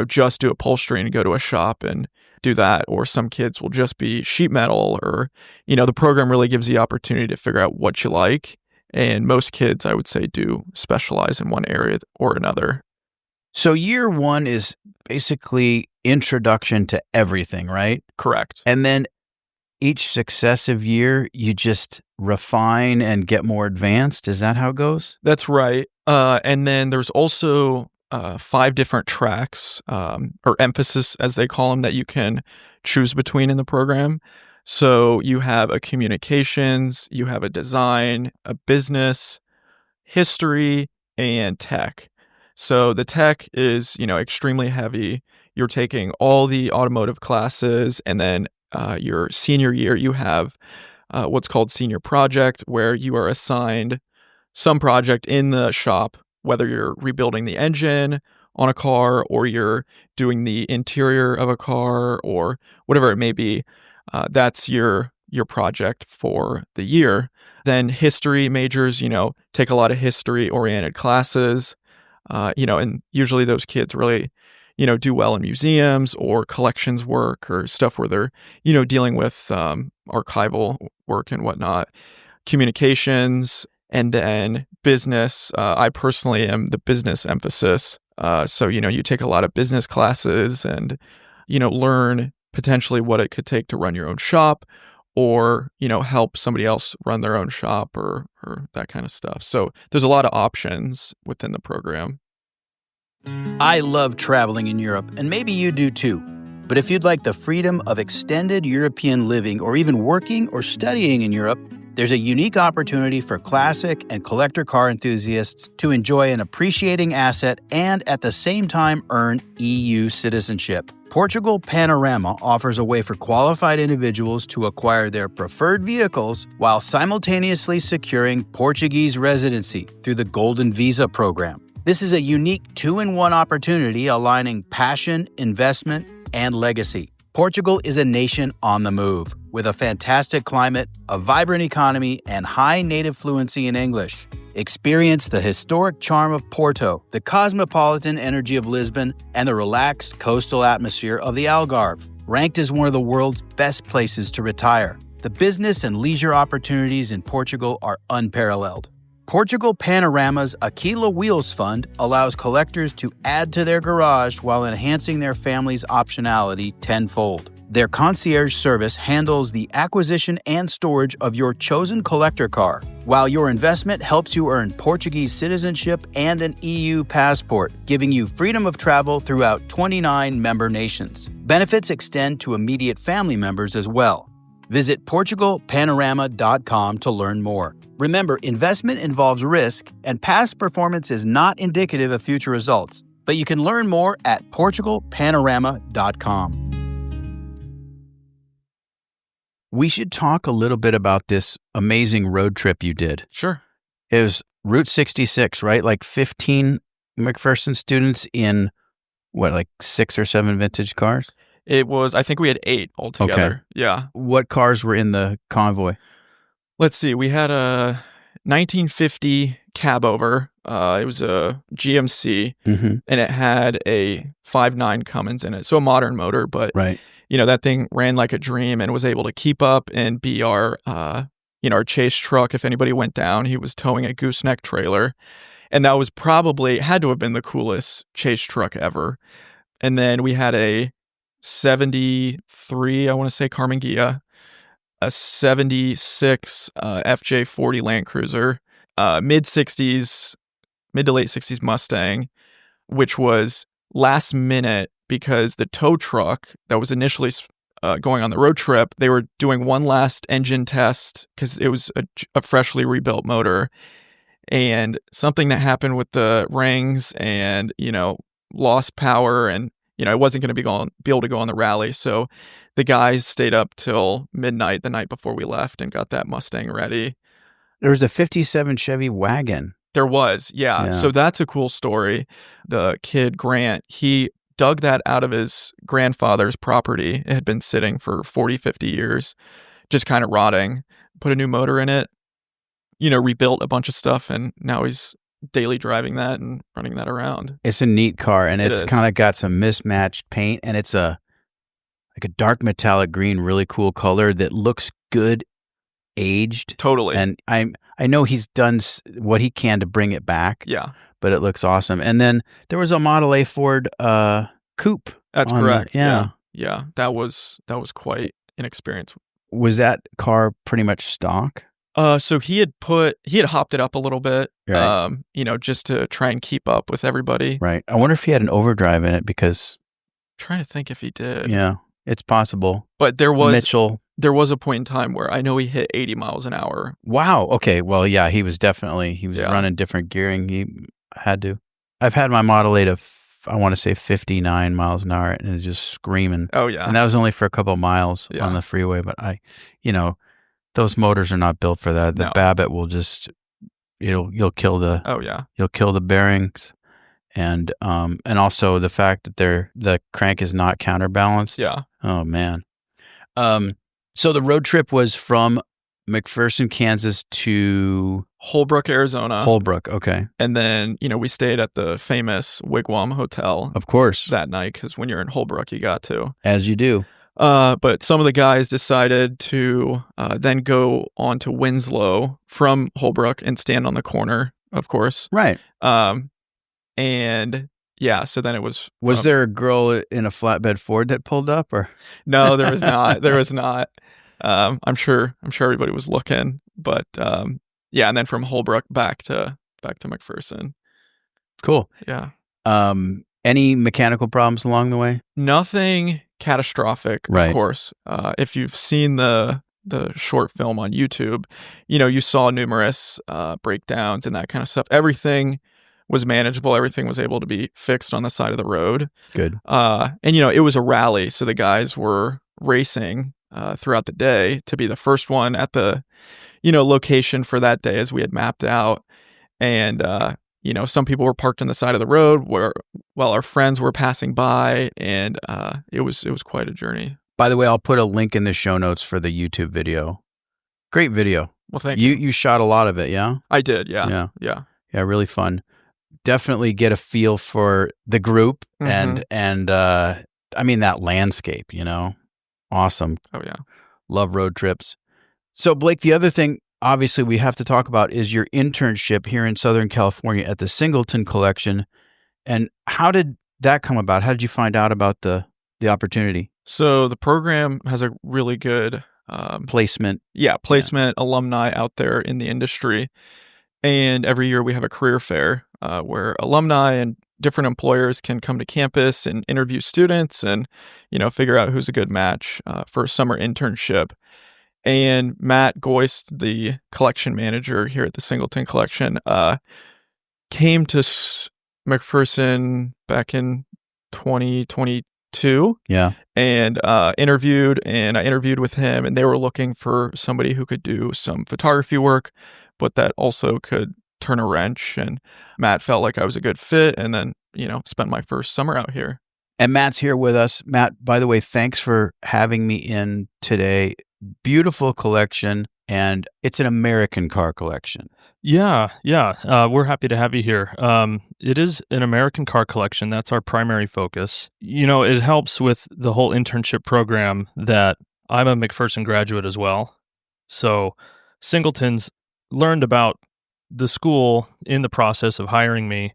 just do upholstery and go to a shop and do that. Or some kids will just be sheet metal or, the program really gives the opportunity to figure out what you like. And most kids, I would say, do specialize in one area or another. So year one is basically introduction to everything, right? Correct. And then each successive year, you just refine and get more advanced. Is that how it goes? That's right. And then there's also 5 different tracks, or emphasis, as they call them, that you can choose between in the program. So you have a communications, you have a design, a business, history, and tech. So the tech is, extremely heavy. You're taking all the automotive classes, and then your senior year, you have what's called senior project, where you are assigned some project in the shop, whether you're rebuilding the engine on a car or you're doing the interior of a car or whatever it may be. That's your project for the year. Then history majors, take a lot of history-oriented classes, and usually those kids really, do well in museums or collections work or stuff where they're, dealing with archival work and whatnot. Communications, and then business. I personally am the business emphasis. So, you take a lot of business classes and, learn potentially what it could take to run your own shop or, help somebody else run their own shop or that kind of stuff. So there's a lot of options within the program. I love traveling in Europe, and maybe you do too. But if you'd like the freedom of extended European living or even working or studying in Europe, there's a unique opportunity for classic and collector car enthusiasts to enjoy an appreciating asset and at the same time earn EU citizenship. Portugal Panorama offers a way for qualified individuals to acquire their preferred vehicles while simultaneously securing Portuguese residency through the Golden Visa program. This is a unique 2-in-1 opportunity aligning passion, investment, and legacy. Portugal is a nation on the move, with a fantastic climate, a vibrant economy, and high native fluency in English. Experience the historic charm of Porto, the cosmopolitan energy of Lisbon, and the relaxed coastal atmosphere of the Algarve. Ranked as one of the world's best places to retire, the business and leisure opportunities in Portugal are unparalleled. Portugal Panorama's Aquila Wheels Fund allows collectors to add to their garage while enhancing their family's optionality tenfold. Their concierge service handles the acquisition and storage of your chosen collector car, while your investment helps you earn Portuguese citizenship and an EU passport, giving you freedom of travel throughout 29 member nations. Benefits extend to immediate family members as well. Visit PortugalPanorama.com to learn more. Remember, investment involves risk, and past performance is not indicative of future results. But you can learn more at PortugalPanorama.com. We should talk a little bit about this amazing road trip you did. Sure. It was Route 66, right? Like 15 McPherson students in, like 6 or 7 vintage cars? It was, I think we had 8 altogether. Okay. Yeah. What cars were in the convoy? Let's see. We had a 1950 cab over. It was a GMC, and it had a 5.9 Cummins in it. So a modern motor, but right. That thing ran like a dream and was able to keep up and be our chase truck. If anybody went down, he was towing a gooseneck trailer. And that was had to have been the coolest chase truck ever. And then we had a 73, I want to say, Carmen Ghia, a 76 FJ40 Land Cruiser, mid-60s, mid to late 60s Mustang, which was last minute because the tow truck that was initially going on the road trip, they were doing one last engine test because it was a freshly rebuilt motor. And something that happened with the rings and, lost power, and, it wasn't going to be able to go on the rally. So the guys stayed up till midnight the night before we left and got that Mustang ready. There was a 57 Chevy wagon. There was, yeah. So that's a cool story. The kid, Grant, he dug that out of his grandfather's property. It had been sitting for 40, 50 years, just kind of rotting, put a new motor in it, rebuilt a bunch of stuff, and now he's daily driving that and running that around. It's a neat car, and it's kind of got some mismatched paint, and it's like a dark metallic green, really cool color that looks good aged. Totally. And I know he's done what he can to bring it back. Yeah. But it looks awesome. And then there was a Model A Ford coupe. That's correct. Yeah. That was quite an experience. Was that car pretty much stock? So he had hopped it up a little bit, right. Just to try and keep up with everybody. Right. I wonder if he had an overdrive in it because... I'm trying to think if he did. Yeah, it's possible. But there was... Mitchell... There was a point in time where I know he hit 80 miles an hour. Wow. Okay. Well, yeah, he was running different gearing. He had to. I've had my Model A to, I want to say 59 miles an hour, and it's just screaming. Oh, yeah. And that was only for a couple of miles on the freeway. But those motors are not built for that. The Babbitt will just, you'll kill the. Oh, yeah. You'll kill the bearings. And also the fact that the crank is not counterbalanced. Yeah. Oh, man. So the road trip was from McPherson, Kansas to... Holbrook, Arizona. Holbrook, okay. And then, we stayed at the famous Wigwam Hotel. Of course. That night, because when you're in Holbrook, you got to. As you do. But some of the guys decided to then go on to Winslow from Holbrook and stand on the corner, of course. Right. And... yeah, so then it was... Was there a girl in a flatbed Ford that pulled up, or...? No, there was not. There was not. I'm sure everybody was looking, but and then from Holbrook back to McPherson. Cool. Yeah. Any mechanical problems along the way? Nothing catastrophic, right. Of course. If you've seen the short film on YouTube, you saw numerous breakdowns and that kind of stuff. Everything was manageable. Everything was able to be fixed on the side of the road. Good. And, it was a rally. So the guys were racing throughout the day to be the first one at the, location for that day as we had mapped out. And, some people were parked on the side of the road while our friends were passing by. And it was quite a journey. By the way, I'll put a link in the show notes for the YouTube video. Great video. Well, thank you. You shot a lot of it, yeah? I did, yeah. Yeah, really fun. Definitely get a feel for the group and I mean that landscape, awesome. Oh yeah. Love road trips. So Blake, the other thing obviously we have to talk about is your internship here in Southern California at the Singleton Collection. And how did that come about? How did you find out about the opportunity? So the program has a really good placement. Yeah, placement alumni out there in the industry. And every year we have a career fair where alumni and different employers can come to campus and interview students and, figure out who's a good match for a summer internship. And Matt Goist, the collection manager here at the Singleton Collection, came to McPherson back in 2022. Yeah. And interviewed, and I interviewed with him, and they were looking for somebody who could do some photography work, but that also could turn a wrench. And Matt felt like I was a good fit, and then, spent my first summer out here. And Matt's here with us. Matt, by the way, thanks for having me in today. Beautiful collection, and it's an American car collection. Yeah. We're happy to have you here. It is an American car collection. That's our primary focus. It helps with the whole internship program that I'm a McPherson graduate as well. So Singleton's learned about the school in the process of hiring me,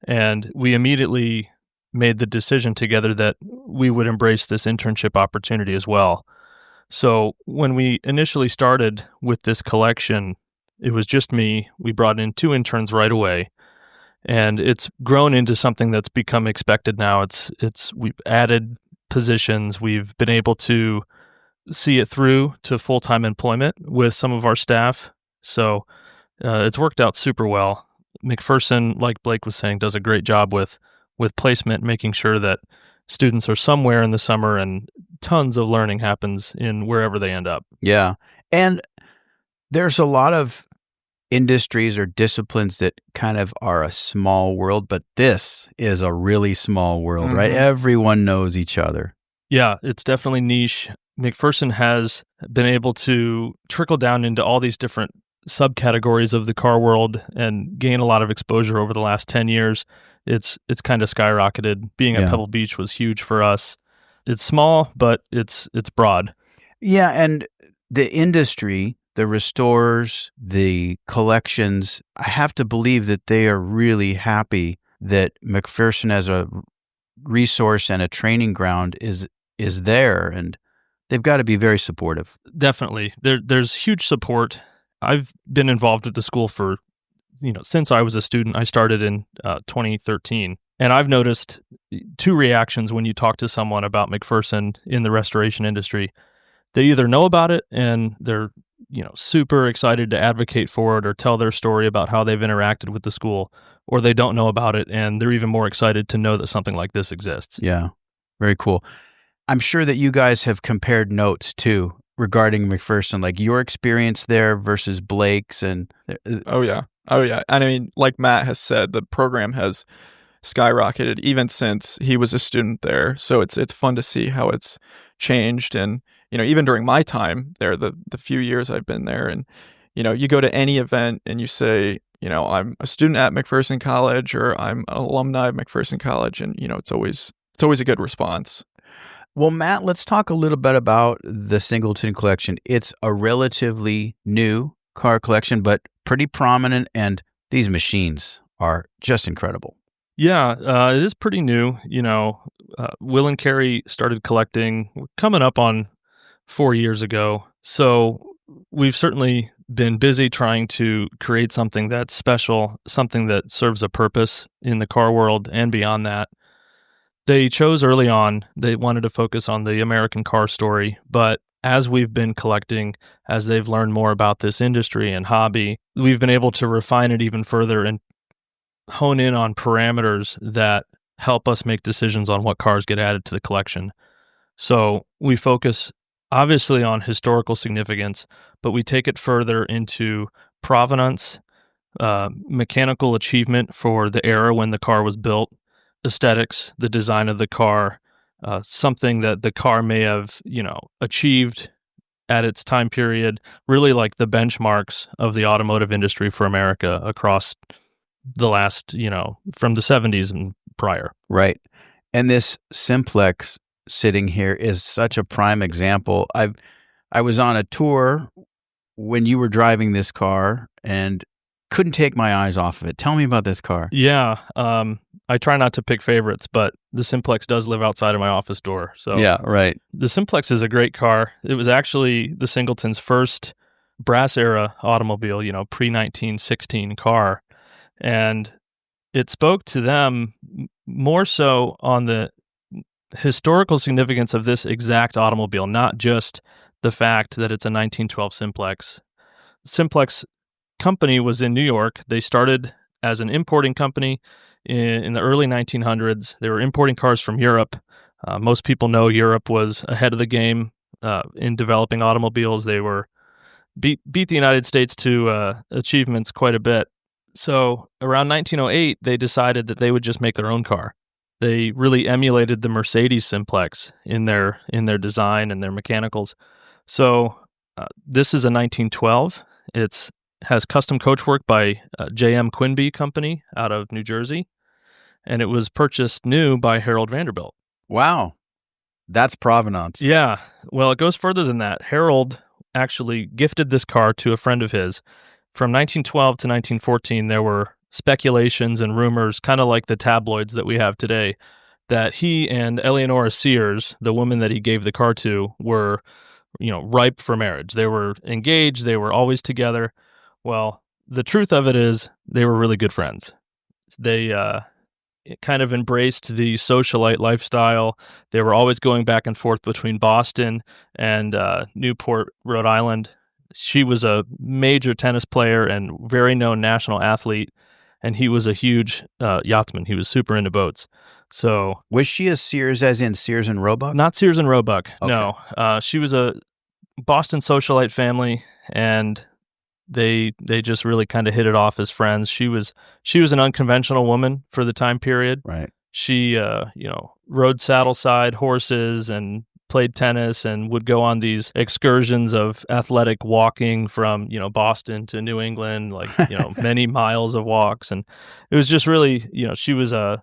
and we immediately made the decision together that we would embrace this internship opportunity as well. So when we initially started with this collection, it was just me. We brought in 2 interns right away, and it's grown into something that's become expected now. We've added positions. We've been able to see it through to full-time employment with some of our staff. So it's worked out super well. McPherson, like Blake was saying, does a great job with placement, making sure that students are somewhere in the summer and tons of learning happens in wherever they end up. Yeah. And there's a lot of industries or disciplines that kind of are a small world, but this is a really small world, right? Everyone knows each other. Yeah, it's definitely niche. McPherson has been able to trickle down into all these different subcategories of the car world and gain a lot of exposure over the last 10 years. It's kind of skyrocketed. Being at Pebble Beach was huge for us. It's small, but it's broad. Yeah, and the industry, the restorers, the collections, I have to believe that they are really happy that McPherson as a resource and a training ground is there, and they've got to be very supportive. Definitely. There's huge support. I've been involved with the school for, since I was a student. I started in 2013, and I've noticed 2 reactions when you talk to someone about McPherson in the restoration industry. They either know about it and they're, super excited to advocate for it or tell their story about how they've interacted with the school, or they don't know about it and they're even more excited to know that something like this exists. Yeah, very cool. I'm sure that you guys have compared notes too regarding McPherson, like your experience there versus Blake's. And Oh yeah. And I mean, like Matt has said, the program has skyrocketed even since he was a student there. So it's fun to see how it's changed. And even during my time there, the few years I've been there, and you go to any event and you say, I'm a student at McPherson College, or I'm an alumni of McPherson College, and it's always a good response. Well, Matt, let's talk a little bit about the Singleton Collection. It's a relatively new car collection, but pretty prominent, and these machines are just incredible. Yeah, it is pretty new. Will and Carrie started collecting coming up on 4 years ago. So we've certainly been busy trying to create something that's special, something that serves a purpose in the car world and beyond that. They chose early on, they wanted to focus on the American car story, but as we've been collecting, as they've learned more about this industry and hobby, we've been able to refine it even further and hone in on parameters that help us make decisions on what cars get added to the collection. So we focus obviously on historical significance, but we take it further into provenance, mechanical achievement for the era when the car was built, aesthetics, the design of the car, something that the car may have, achieved at its time period, really like the benchmarks of the automotive industry for America across the last, from the 70s and prior. Right. And this Simplex sitting here is such a prime example. I was on a tour when you were driving this car and couldn't take my eyes off of it. Tell me about this car. Yeah. I try not to pick favorites, but the Simplex does live outside of my office door. So yeah, right. The Simplex is a great car. It was actually the Singleton's first brass era automobile, pre-1916 car. And it spoke to them more so on the historical significance of this exact automobile, not just the fact that it's a 1912 Simplex. Simplex company was in New York. They started as an importing company in the early 1900s. They were importing cars from Europe. Most people know Europe was ahead of the game in developing automobiles. They were beat the United States to achievements quite a bit. So around 1908, they decided that they would just make their own car. They really emulated the Mercedes Simplex in their design and their mechanicals. So this is a 1912. It has custom coachwork by J.M. Quinby Company out of New Jersey, and it was purchased new by Harold Vanderbilt. Wow. That's provenance. Yeah. Well, it goes further than that. Harold actually gifted this car to a friend of his. From 1912 to 1914, there were speculations and rumors, kind of like the tabloids that we have today, that he and Eleanora Sears, the woman that he gave the car to, were, ripe for marriage. They were engaged. They were always together. Well, the truth of it is they were really good friends. They kind of embraced the socialite lifestyle. They were always going back and forth between Boston and Newport, Rhode Island. She was a major tennis player and very known national athlete, and he was a huge yachtsman. He was super into boats. So, was she a Sears, as in Sears and Roebuck? Not Sears and Roebuck. Okay. No, she was a Boston socialite family, and they just really kind of hit it off as friends. She was an unconventional woman for the time period. Right. She rode saddle-side horses and played tennis and would go on these excursions of athletic walking from Boston to New England, like many miles of walks. And it was just really, she was an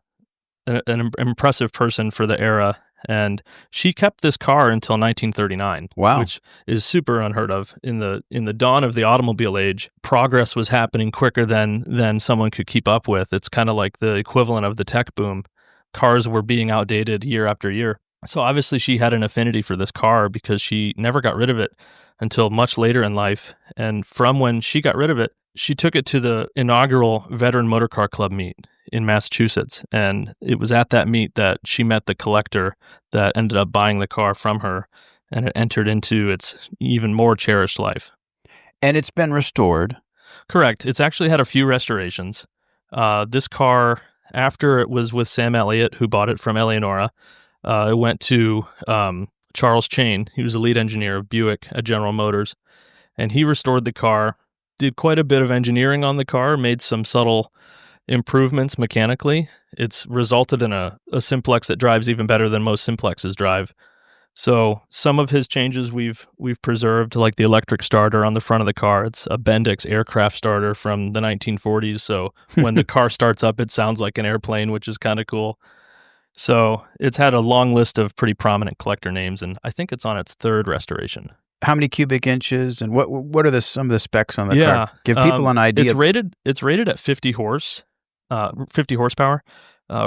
impressive person for the era. And she kept this car until 1939. Wow. Which is super unheard of. In the dawn of the automobile age, progress was happening quicker than someone could keep up with. It's kind of like the equivalent of the tech boom. Cars were being outdated year after year. So obviously she had an affinity for this car because she never got rid of it until much later in life. And from when she got rid of it, she took it to the inaugural Veteran Motor Car Club meet in Massachusetts. And it was at that meet that she met the collector that ended up buying the car from her, and it entered into its even more cherished life. And it's been restored. Correct. It's actually had a few restorations. This car, after it was with Sam Elliott, who bought it from Eleonora, it went to Charles Chain. He was the lead engineer of Buick at General Motors, and he restored the car, did quite a bit of engineering on the car, made some subtle improvements mechanically. It's resulted in a simplex that drives even better than most simplexes drive. So some of his changes we've preserved, like the electric starter on the front of the car. It's a Bendix aircraft starter from the 1940s. So when the car starts up, it sounds like an airplane, which is kind of cool. So it's had a long list of pretty prominent collector names, and I think it's on its third restoration. How many cubic inches, and what are some of the specs on the car? Give people an idea. It's rated at 50 horsepower.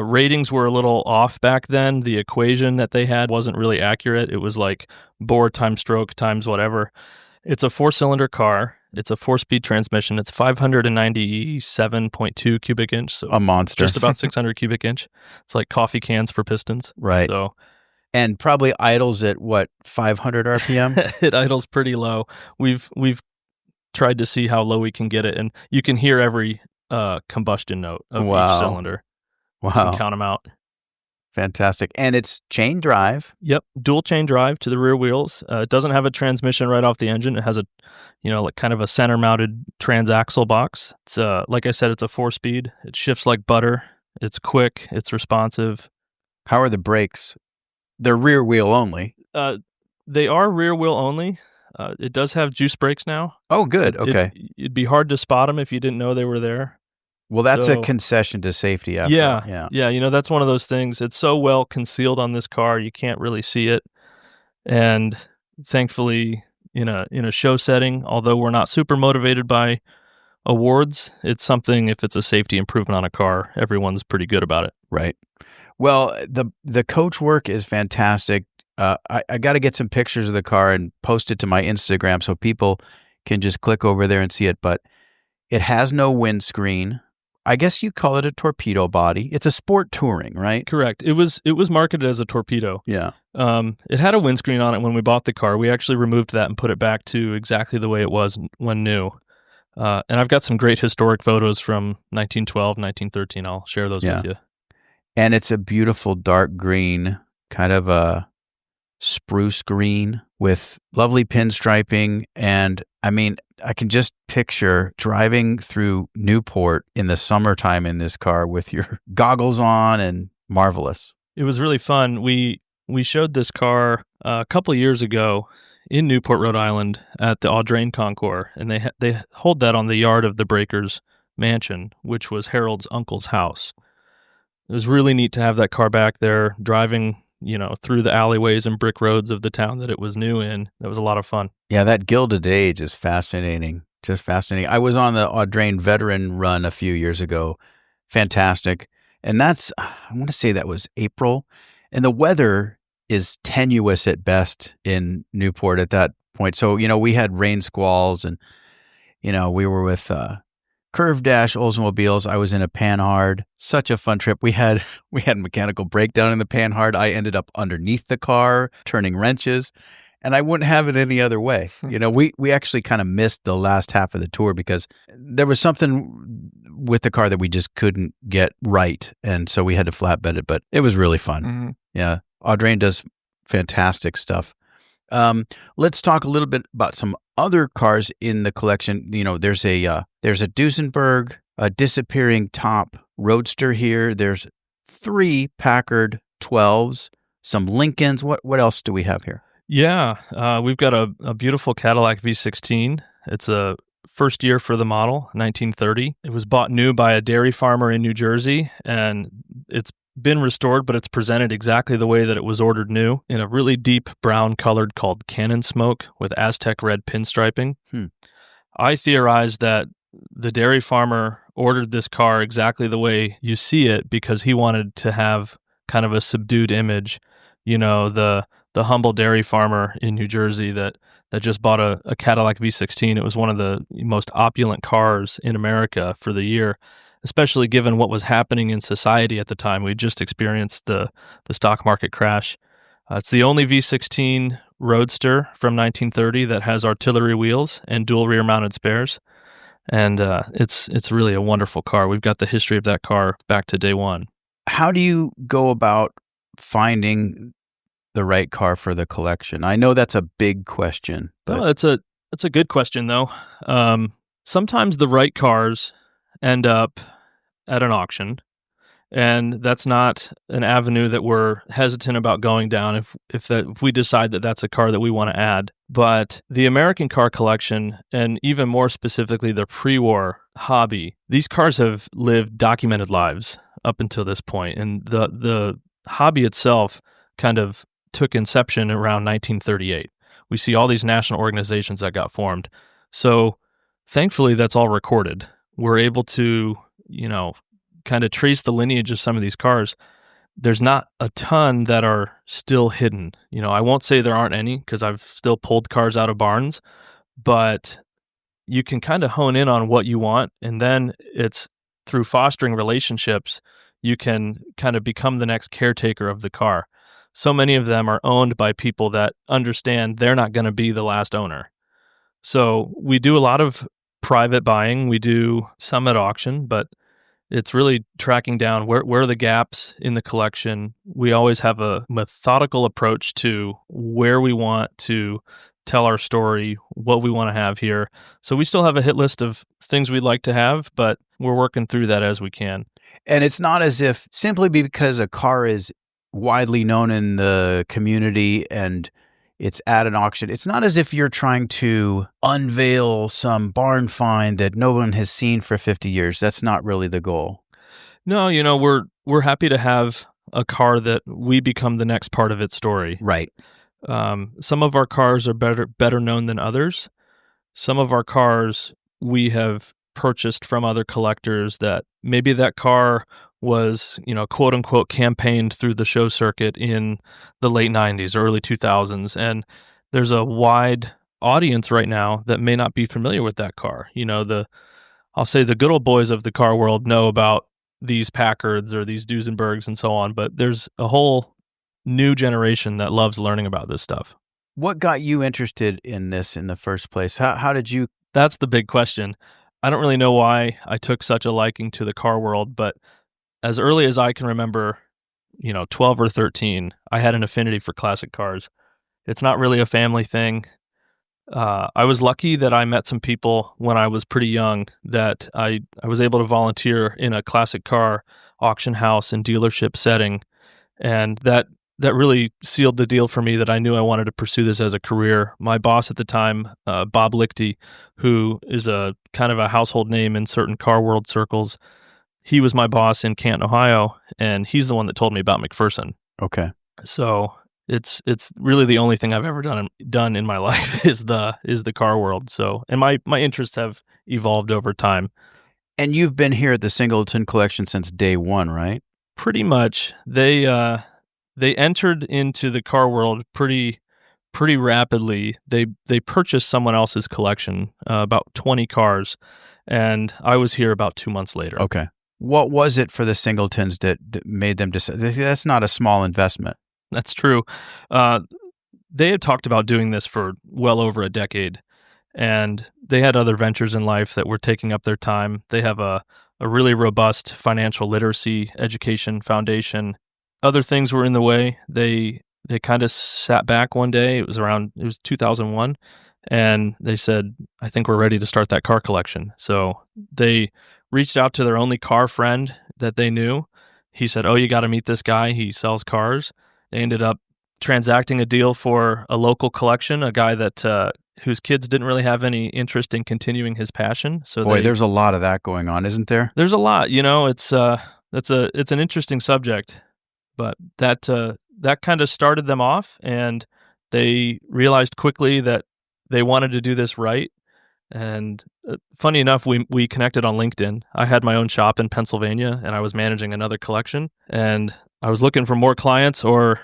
Ratings were a little off back then. The equation that they had wasn't really accurate. It was like bore times stroke times whatever. It's a 4-cylinder car. It's a 4-speed transmission. It's 597.2 cubic inch. So a monster. Just about 600 cubic inch. It's like coffee cans for pistons. Right. So, and probably idles at 500 RPM? It idles pretty low. We've tried to see how low we can get it, and you can hear every combustion note of each cylinder. Wow. You can count them out. Fantastic. And it's chain drive. Yep. Dual chain drive to the rear wheels. It doesn't have a transmission right off the engine. It has a, like kind of a center mounted transaxle box. It's like I said, it's a 4-speed. It shifts like butter. It's quick. It's responsive. How are the brakes? They're rear wheel only. They are rear wheel only. It does have juice brakes now. Oh, good. Okay. It'd be hard to spot them if you didn't know they were there. Well, that's a concession to safety. Yeah. That's one of those things. It's so well concealed on this car, you can't really see it. And thankfully, in a show setting, although we're not super motivated by awards, it's something. If it's a safety improvement on a car, everyone's pretty good about it. Right. Well, the coach work is fantastic. I got to get some pictures of the car and post it to my Instagram so people can just click over there and see it. But it has no windscreen. I guess you call it a torpedo body. It's a sport touring, right? Correct. It was marketed as a torpedo. Yeah. It had a windscreen on it when we bought the car. We actually removed that and put it back to exactly the way it was when new. And I've got some great historic photos from 1912, 1913. I'll share those with you. And it's a beautiful dark green, kind of a spruce green with lovely pinstriping. And I mean, I can just picture driving through Newport in the summertime in this car with your goggles on, and marvelous. It was really fun. We showed this car a couple of years ago in Newport, Rhode Island at the Audrain Concours, and they hold that on the yard of the Breakers mansion, which was Harold's uncle's house. It was really neat to have that car back there driving, through the alleyways and brick roads of the town that it was new in. That was a lot of fun. Yeah, that Gilded Age is fascinating. Just fascinating. I was on the Audrain veteran run a few years ago. Fantastic. And that's, I want to say that was April. And the weather is tenuous at best in Newport at that point. So, we had rain squalls and, we were with Curve Dash Oldsmobiles. I was in a Panhard. Such a fun trip. We had mechanical breakdown in the Panhard. I ended up underneath the car, turning wrenches. And I wouldn't have it any other way. We actually kind of missed the last half of the tour because there was something with the car that we just couldn't get right. And so we had to flatbed it, but it was really fun. Mm-hmm. Yeah. Audrain does fantastic stuff. Let's talk a little bit about some other cars in the collection. There's a Duesenberg, a disappearing top Roadster here. There's 3 Packard 12s, some Lincolns. What else do we have here? Yeah, we've got a beautiful Cadillac V16. It's a first year for the model, 1930. It was bought new by a dairy farmer in New Jersey, and it's been restored, but it's presented exactly the way that it was ordered new, in a really deep brown colored called Cannon Smoke with Aztec red pinstriping. I theorized that the dairy farmer ordered this car exactly the way you see it because he wanted to have kind of a subdued image. The humble dairy farmer in New Jersey that just bought a Cadillac V16. It was one of the most opulent cars in America for the year, especially given what was happening in society at the time. We just experienced the stock market crash. It's the only V16 Roadster from 1930 that has artillery wheels and dual rear-mounted spares, and it's really a wonderful car. We've got the history of that car back to day one. How do you go about finding the right car for the collection? I know that's a big question. But... No, that's a good question, though. Sometimes the right cars end up at an auction, and that's not an avenue that we're hesitant about going down if we decide that that's a car that we want to add. But the American car collection, and even more specifically the pre-war hobby, these cars have lived documented lives up until this point, and the hobby itself kind of took inception around 1938. We see all these national organizations that got formed. So thankfully, that's all recorded. We're able to, kind of trace the lineage of some of these cars. There's not a ton that are still hidden. I won't say there aren't any because I've still pulled cars out of barns, but you can kind of hone in on what you want. And then it's through fostering relationships, you can kind of become the next caretaker of the car. So many of them are owned by people that understand they're not going to be the last owner. So we do a lot of private buying. We do some at auction, but it's really tracking down where are the gaps in the collection. We always have a methodical approach to where we want to tell our story, what we want to have here. So we still have a hit list of things we'd like to have, but we're working through that as we can. And it's not as if simply because a car is widely known in the community and it's at an auction, it's not as if you're trying to unveil some barn find that no one has seen for 50 years. That's not really the goal. No, we're happy to have a car that we become the next part of its story. Right. Some of our cars are better known than others. Some of our cars we have purchased from other collectors that maybe that car was, quote unquote, campaigned through the show circuit in the late 90s, early 2000s. And there's a wide audience right now that may not be familiar with that car. I'll say the good old boys of the car world know about these Packards or these Duesenbergs and so on, but there's a whole new generation that loves learning about this stuff. What got you interested in this in the first place? How did you? That's the big question. I don't really know why I took such a liking to the car world, but as early as I can remember, 12 or 13, I had an affinity for classic cars. It's not really a family thing. I was lucky that I met some people when I was pretty young that I was able to volunteer in a classic car auction house and dealership setting. And that really sealed the deal for me that I knew I wanted to pursue this as a career. My boss at the time, Bob Lichty, who is a kind of a household name in certain car world circles, he was my boss in Canton, Ohio, and he's the one that told me about McPherson. Okay. So it's really the only thing I've ever done in my life is the car world. So, and my interests have evolved over time. And you've been here at the Singleton Collection since day one, right? Pretty much. They entered into the car world pretty rapidly. They purchased someone else's collection, about 20 cars, and I was here about 2 months later. Okay. What was it for the Singletons that made them decide? That's not a small investment. That's true. They had talked about doing this for well over a decade, and they had other ventures in life that were taking up their time. They have a really robust financial literacy education foundation. Other things were in the way. They kind of sat back one day. It was 2001, and they said, I think we're ready to start that car collection. So they reached out to their only car friend that they knew. He said, oh, you got to meet this guy. He sells cars. They ended up transacting a deal for a local collection, a guy that whose kids didn't really have any interest in continuing his passion. So there's a lot of that going on, isn't there? There's a lot. It's an interesting subject, but that kind of started them off, and they realized quickly that they wanted to do this right. And funny enough, we connected on LinkedIn. I had my own shop in Pennsylvania, and I was managing another collection, and I was looking for more clients or,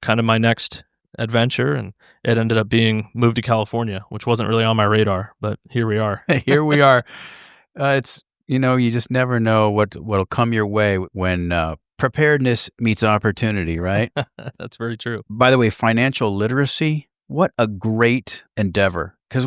kind of my next adventure, and it ended up being move to California, which wasn't really on my radar, but here we are. Here we are. It's, you just never know what'll come your way when preparedness meets opportunity, right? That's very true. By the way, financial literacy, what a great endeavor. Because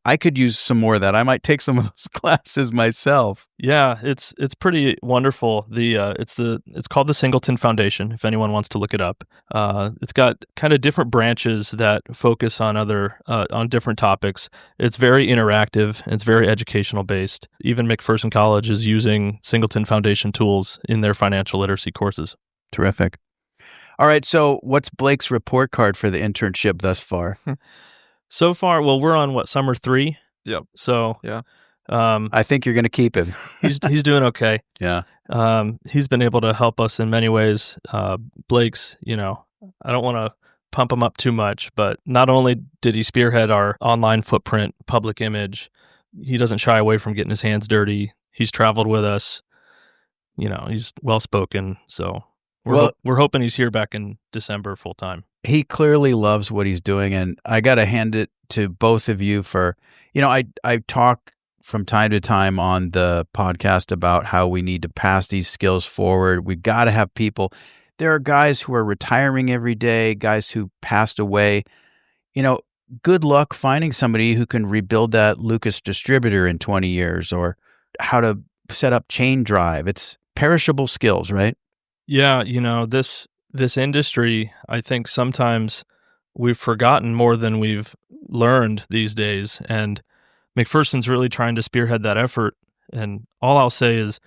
I could use some more of that. I might take some of those classes myself. Yeah, it's pretty wonderful. It's called the Singleton Foundation, if anyone wants to look it up. It's got kind of different branches that focus on on different topics. It's very interactive. It's very educational based. Even McPherson College is using Singleton Foundation tools in their financial literacy courses. Terrific. All right, so what's Blake's report card for the internship thus far? So far, well, we're on summer 3. Yep. So yeah, I think you're going to keep him. he's doing okay. Yeah. He's been able to help us in many ways. Blake's, I don't want to pump him up too much, but not only did he spearhead our online footprint, public image, he doesn't shy away from getting his hands dirty. He's traveled with us. He's well spoken. So we're hoping he's here back in December full time. He clearly loves what he's doing, and I got to hand it to both of you for, I talk from time to time on the podcast about how we need to pass these skills forward. We got to have people. There are guys who are retiring every day, guys who passed away. Good luck finding somebody who can rebuild that Lucas distributor in 20 years or how to set up chain drive. It's perishable skills, right? Yeah, this industry, I think sometimes we've forgotten more than we've learned these days, and McPherson's really trying to spearhead that effort. And all I'll say is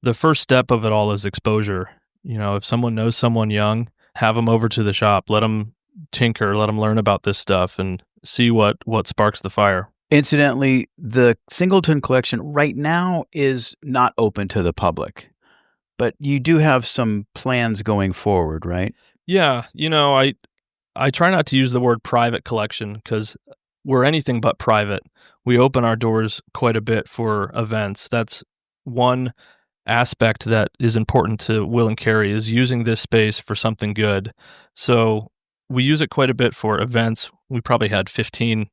the first step of it all is exposure. If someone knows someone young, have them over to the shop, let them tinker, let them learn about this stuff and see what sparks the fire. Incidentally, the Singleton Collection right now is not open to the public. But you do have some plans going forward, right? Yeah. I try not to use the word private collection because we're anything but private. We open our doors quite a bit for events. That's one aspect that is important to Will and Carrie is using this space for something good. So we use it quite a bit for events. We probably had 15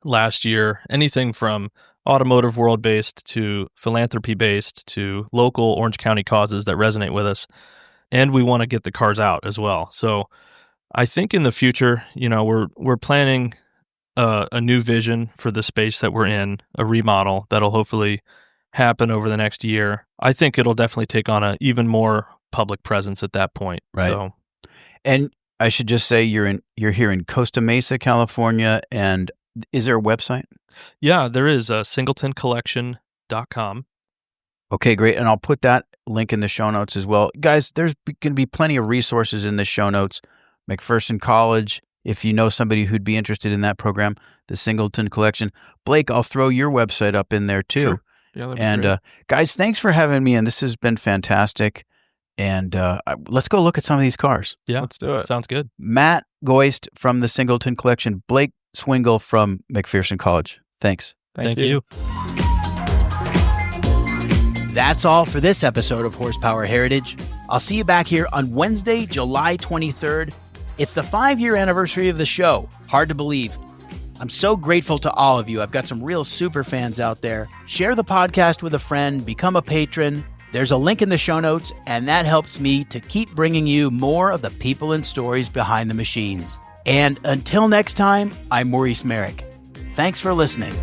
last year, anything from automotive world based to philanthropy based to local Orange County causes that resonate with us. And we want to get the cars out as well. So I think in the future, we're planning a new vision for the space that we're in, a remodel that'll hopefully happen over the next year. I think it'll definitely take on a even more public presence at that point. Right. So, and I should just say you're here in Costa Mesa, California, and is there a website? Yeah, there is singletoncollection.com. Okay, great. And I'll put that link in the show notes as well. Guys, there's going to be plenty of resources in the show notes. McPherson College, if you know somebody who'd be interested in that program, the Singleton Collection. Blake, I'll throw your website up in there too. Sure. Yeah, that'd be great. Guys, thanks for having me, and this has been fantastic. And let's go look at some of these cars. Yeah, let's do it. Sounds good. Matt Goist from the Singleton Collection, Blake Swingle from McPherson College. Thanks. Thank you. That's all for this episode of Horsepower Heritage. I'll see you back here on Wednesday, July 23rd. It's the 5-year anniversary of the show. Hard to believe. I'm so grateful to all of you. I've got some real super fans out there. Share the podcast with a friend, become a patron. There's a link in the show notes, and that helps me to keep bringing you more of the people and stories behind the machines. And until next time, I'm Maurice Merrick. Thanks for listening.